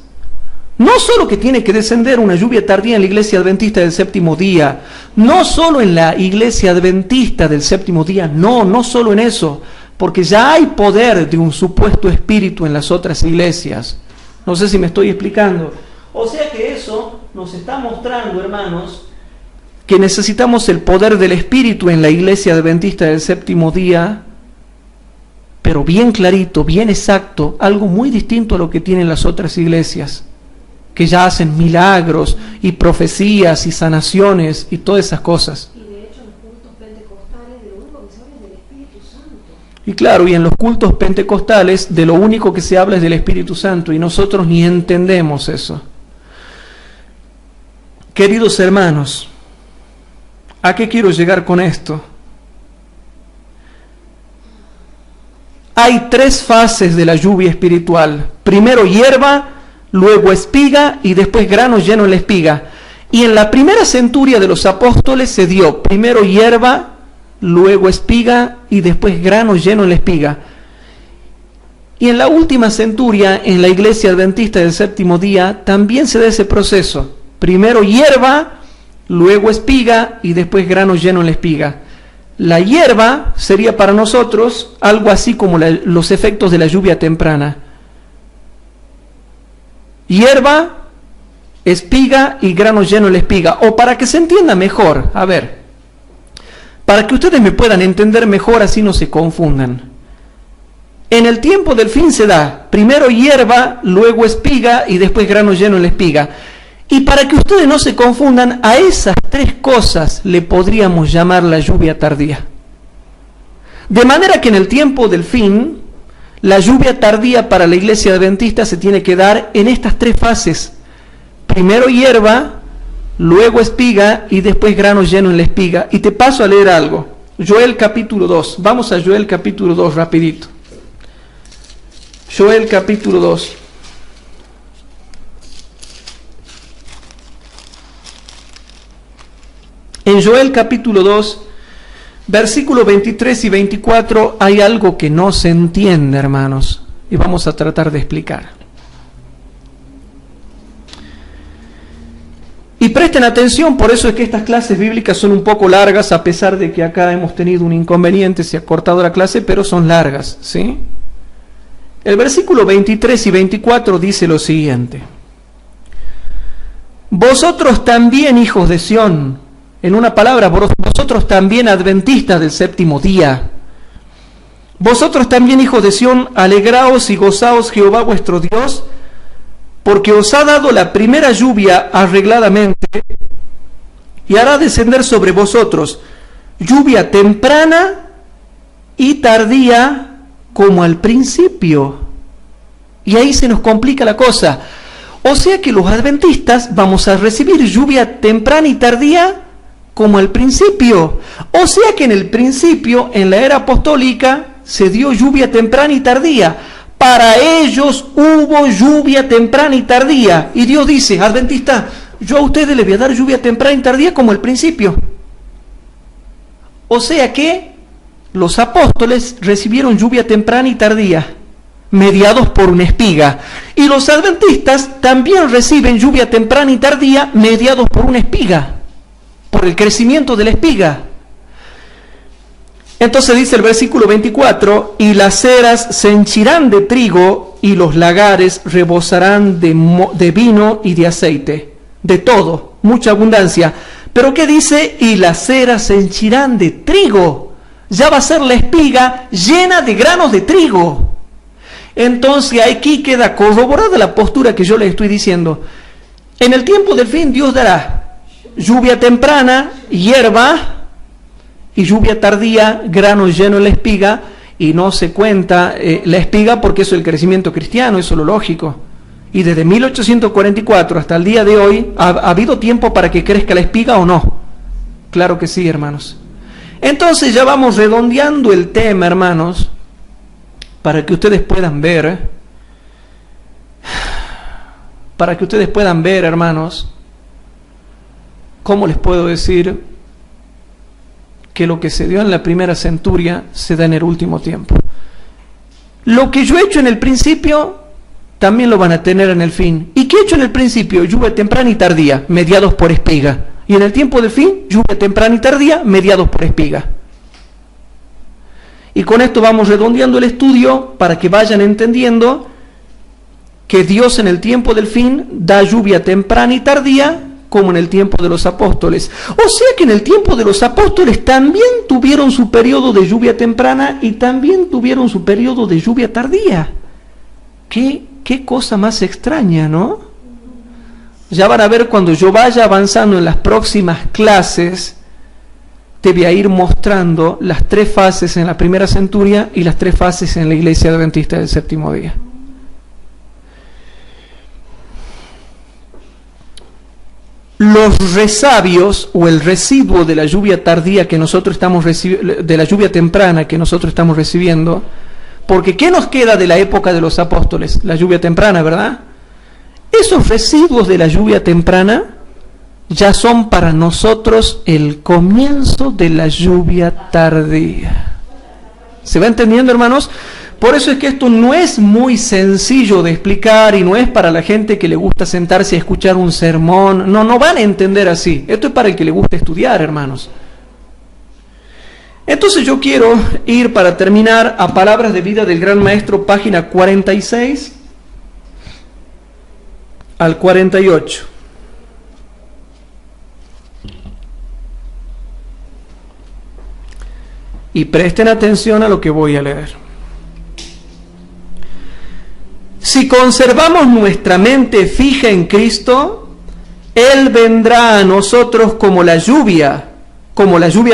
No solo que tiene que descender una lluvia tardía en la iglesia adventista del séptimo día, no solo en la iglesia adventista del séptimo día, no solo en eso, porque ya hay poder de un supuesto espíritu en las otras iglesias. No sé si me estoy explicando. O sea que eso nos está mostrando, hermanos, que necesitamos el poder del espíritu en la iglesia adventista del séptimo día, pero bien clarito, bien exacto, algo muy distinto a lo que tienen las otras iglesias, que ya hacen milagros y profecías y sanaciones y todas esas cosas. Y de hecho en los cultos pentecostales de lo único que se habla es del Espíritu Santo. Y claro, y en los cultos pentecostales de lo único que se habla es del Espíritu Santo y nosotros ni entendemos eso. Queridos hermanos, ¿a qué quiero llegar con esto? Hay tres fases de la lluvia espiritual. Primero hierba, luego espiga y después grano lleno en la espiga. Y en la primera centuria de los apóstoles se dio primero hierba, luego espiga y después grano lleno en la espiga. Y en la última centuria, en la iglesia adventista del séptimo día, también se da ese proceso. Primero hierba, luego espiga y después grano lleno en la espiga. La hierba sería para nosotros algo así como los efectos de la lluvia temprana. Hierba, espiga y grano lleno en la espiga. O para que se entienda mejor, a ver, para que ustedes me puedan entender mejor, así no se confundan. En el tiempo del fin se da primero hierba, luego espiga y después grano lleno en la espiga. Y para que ustedes no se confundan, a esas tres cosas le podríamos llamar la lluvia tardía. De manera que en el tiempo del fin, la lluvia tardía para la iglesia adventista se tiene que dar en estas tres fases. Primero hierba, luego espiga y después grano lleno en la espiga. Y te paso a leer algo. Joel capítulo 2. Vamos a Joel capítulo 2 rapidito. Joel capítulo 2. En Joel capítulo 2, versículos 23 y 24, hay algo que no se entiende, hermanos, y vamos a tratar de explicar. Y presten atención, por eso es que estas clases bíblicas son un poco largas, a pesar de que acá hemos tenido un inconveniente, se ha cortado la clase, pero son largas, ¿sí? El versículo 23 y 24 dice lo siguiente: Vosotros también, hijos de Sión, en una palabra, vosotros también adventistas del séptimo día, vosotros también, hijos de Sión, alegraos y gozaos Jehová vuestro Dios, porque os ha dado la primera lluvia arregladamente, y hará descender sobre vosotros lluvia temprana y tardía como al principio. Y ahí se nos complica la cosa. O sea que los adventistas vamos a recibir lluvia temprana y tardía como al principio. O sea que en el principio, en la era apostólica, se dio lluvia temprana y tardía. Para ellos hubo lluvia temprana y tardía. Y Dios dice, adventista, yo a ustedes les voy a dar lluvia temprana y tardía como al principio. O sea que los apóstoles recibieron lluvia temprana y tardía, mediados por una espiga. Y los adventistas también reciben lluvia temprana y tardía, mediados por una espiga, por el crecimiento de la espiga. Entonces dice el versículo 24, y las eras se henchirán de trigo, y los lagares rebosarán de vino y de aceite, de todo, mucha abundancia. Pero ¿qué dice? Y las eras se henchirán de trigo. Ya va a ser la espiga llena de granos de trigo. Entonces aquí queda corroborada la postura que yo les estoy diciendo. En el tiempo del fin Dios dará lluvia temprana, hierba, y lluvia tardía, grano lleno en la espiga, y no se cuenta la espiga porque eso es el crecimiento cristiano, eso es lo lógico. Y desde 1844 hasta el día de hoy, ¿ha habido tiempo para que crezca la espiga o no? Claro que sí, hermanos. Entonces ya vamos redondeando el tema, hermanos, para que ustedes puedan ver, hermanos, ¿cómo les puedo decir que lo que se dio en la primera centuria se da en el último tiempo? Lo que yo he hecho en el principio, también lo van a tener en el fin. ¿Y qué he hecho en el principio? Lluvia temprana y tardía, mediados por espiga. Y en el tiempo del fin, lluvia temprana y tardía, mediados por espiga. Y con esto vamos redondeando el estudio para que vayan entendiendo que Dios en el tiempo del fin da lluvia temprana y tardía, como en el tiempo de los apóstoles. O sea que en el tiempo de los apóstoles también tuvieron su periodo de lluvia temprana y también tuvieron su periodo de lluvia tardía. Qué cosa más extraña, ¿no? Ya van a ver cuando yo vaya avanzando en las próximas clases, te voy a ir mostrando las 3 fases en la primera centuria y las 3 fases en la iglesia adventista del séptimo día. Los resabios o el residuo de la lluvia tardía que nosotros estamos de la lluvia temprana que nosotros estamos recibiendo, porque ¿qué nos queda de la época de los apóstoles? La lluvia temprana, ¿verdad? Esos residuos de la lluvia temprana ya son para nosotros el comienzo de la lluvia tardía. ¿Se va entendiendo, hermanos? Por eso es que esto no es muy sencillo de explicar y no es para la gente que le gusta sentarse a escuchar un sermón. No van a entender así. Esto es para el que le gusta estudiar, hermanos. Entonces yo quiero ir para terminar a Palabras de Vida del Gran Maestro, página 46 al 48. Y presten atención a lo que voy a leer. Si conservamos nuestra mente fija en Cristo, Él vendrá a nosotros como la lluvia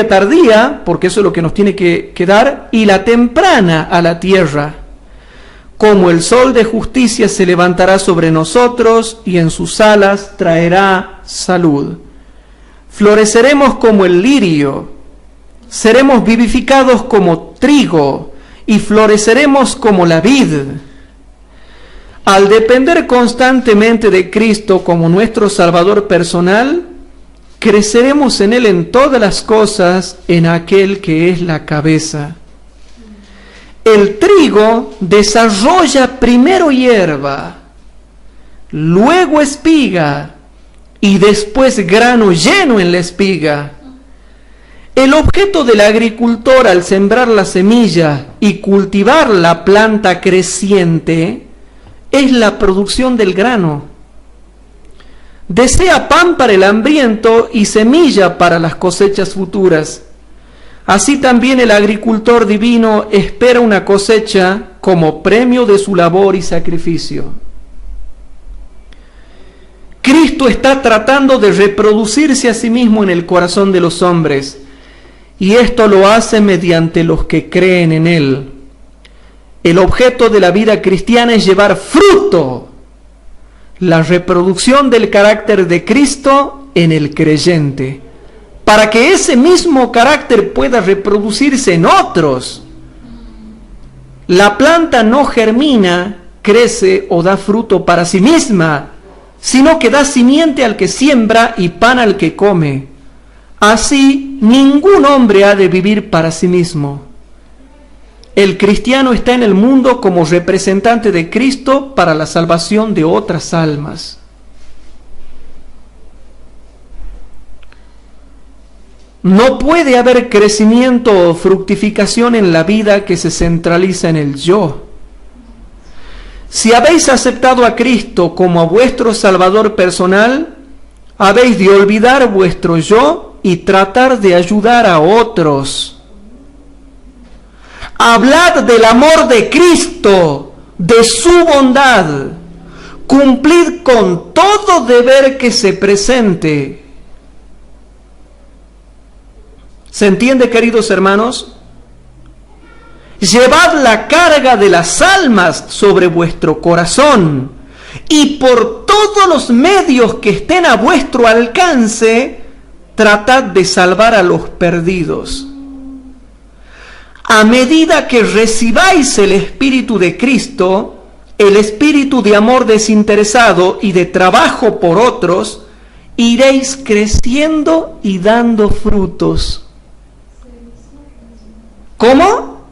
tardía, porque eso es lo que nos tiene que dar, y la temprana a la tierra. Como el sol de justicia se levantará sobre nosotros, y en sus alas traerá salud. Floreceremos como el lirio, seremos vivificados como trigo, y floreceremos como la vid. Al depender constantemente de Cristo como nuestro Salvador personal, creceremos en Él en todas las cosas, en aquel que es la cabeza. El trigo desarrolla primero hierba, luego espiga y después grano lleno en la espiga. El objeto del agricultor al sembrar la semilla y cultivar la planta creciente es la producción del grano. Desea pan para el hambriento y semilla para las cosechas futuras. Así también el agricultor divino espera una cosecha como premio de su labor y sacrificio. Cristo está tratando de reproducirse a sí mismo en el corazón de los hombres, y esto lo hace mediante los que creen en Él. El objeto de la vida cristiana es llevar fruto, la reproducción del carácter de Cristo en el creyente, para que ese mismo carácter pueda reproducirse en otros. La planta no germina, crece o da fruto para sí misma, sino que da simiente al que siembra y pan al que come. Así, ningún hombre ha de vivir para sí mismo. El cristiano está en el mundo como representante de Cristo para la salvación de otras almas. No puede haber crecimiento o fructificación en la vida que se centraliza en el yo. Si habéis aceptado a Cristo como a vuestro Salvador personal, habéis de olvidar vuestro yo y tratar de ayudar a otros. Hablad del amor de Cristo, de su bondad. Cumplid con todo deber que se presente. ¿Se entiende, queridos hermanos? Llevad la carga de las almas sobre vuestro corazón y por todos los medios que estén a vuestro alcance, tratad de salvar a los perdidos. A medida que recibáis el Espíritu de Cristo, el espíritu de amor desinteresado y de trabajo por otros, iréis creciendo y dando frutos. ¿Cómo?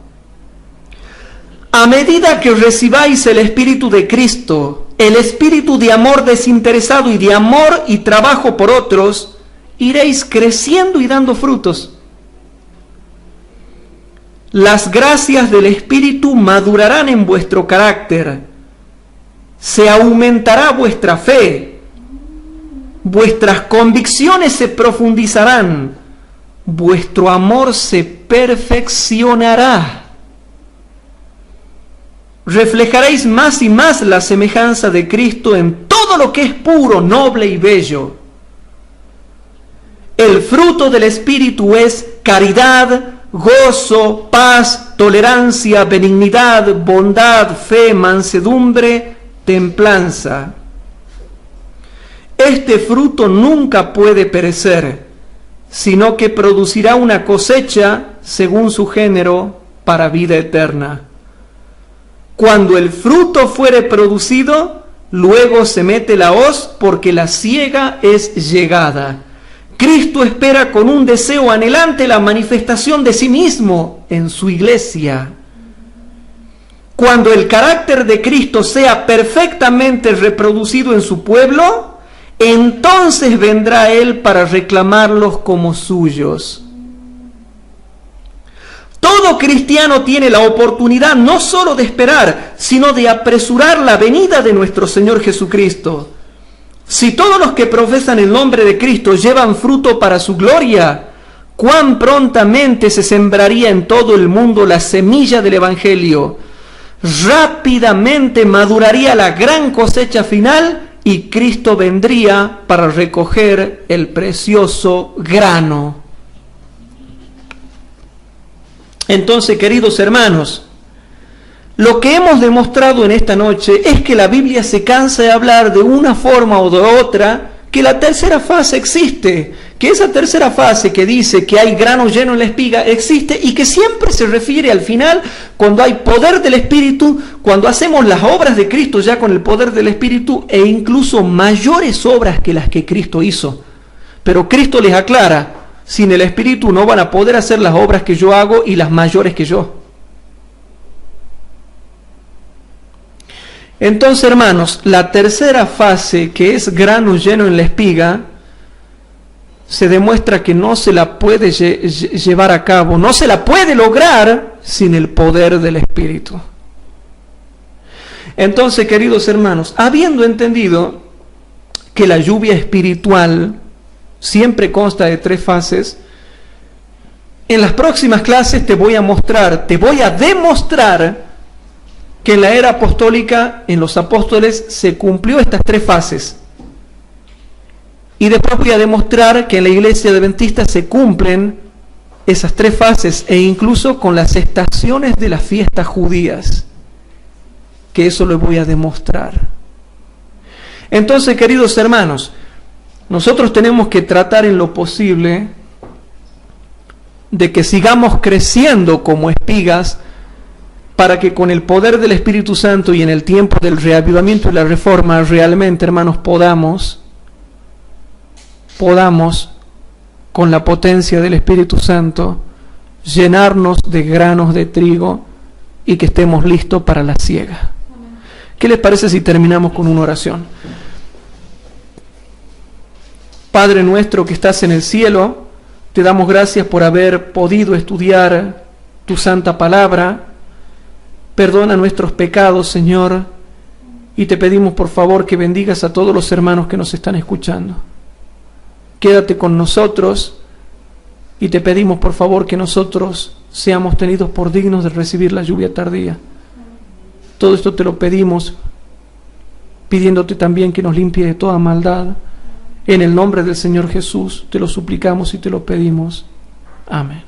A medida que recibáis el Espíritu de Cristo, el espíritu de amor desinteresado y de amor y trabajo por otros, iréis creciendo y dando frutos. Las gracias del Espíritu madurarán en vuestro carácter, se aumentará vuestra fe, vuestras convicciones se profundizarán, vuestro amor se perfeccionará. Reflejaréis más y más la semejanza de Cristo en todo lo que es puro, noble y bello. El fruto del Espíritu es caridad, gozo, paz, tolerancia, benignidad, bondad, fe, mansedumbre, templanza. Este fruto nunca puede perecer, sino que producirá una cosecha según su género para vida eterna. Cuando el fruto fuere producido, luego se mete la hoz porque la siega es llegada. Cristo espera con un deseo anhelante la manifestación de sí mismo en su iglesia. Cuando el carácter de Cristo sea perfectamente reproducido en su pueblo, entonces vendrá Él para reclamarlos como suyos. Todo cristiano tiene la oportunidad no solo de esperar, sino de apresurar la venida de nuestro Señor Jesucristo. Si todos los que profesan el nombre de Cristo llevan fruto para su gloria, cuán prontamente se sembraría en todo el mundo la semilla del Evangelio. Rápidamente maduraría la gran cosecha final y Cristo vendría para recoger el precioso grano. Entonces, queridos hermanos, lo que hemos demostrado en esta noche es que la Biblia se cansa de hablar de una forma o de otra, que la tercera fase existe, que esa tercera fase que dice que hay grano lleno en la espiga existe y que siempre se refiere al final cuando hay poder del Espíritu, cuando hacemos las obras de Cristo ya con el poder del Espíritu e incluso mayores obras que las que Cristo hizo. Pero Cristo les aclara, sin el Espíritu no van a poder hacer las obras que yo hago y las mayores que yo. Entonces, hermanos, la tercera fase, que es grano lleno en la espiga, se demuestra que no se la puede llevar a cabo, no se la puede lograr sin el poder del Espíritu. Entonces, queridos hermanos, habiendo entendido que la lluvia espiritual siempre consta de 3 fases, en las próximas clases te voy a demostrar que en la era apostólica, en los apóstoles, se cumplió estas 3 fases. Y después voy a demostrar que en la iglesia adventista se cumplen esas 3 fases, e incluso con las estaciones de las fiestas judías. que eso lo voy a demostrar. Entonces, queridos hermanos, nosotros tenemos que tratar en lo posible de que sigamos creciendo como espigas, para que con el poder del Espíritu Santo y en el tiempo del reavivamiento y la reforma, realmente, hermanos, podamos, con la potencia del Espíritu Santo, llenarnos de granos de trigo y que estemos listos para la siega. ¿Qué les parece si terminamos con una oración? Padre nuestro que estás en el cielo, te damos gracias por haber podido estudiar tu santa palabra. Perdona nuestros pecados, Señor, y te pedimos por favor que bendigas a todos los hermanos que nos están escuchando. Quédate con nosotros y te pedimos por favor que nosotros seamos tenidos por dignos de recibir la lluvia tardía. Todo esto te lo pedimos, pidiéndote también que nos limpie de toda maldad. En el nombre del Señor Jesús te lo suplicamos y te lo pedimos. Amén.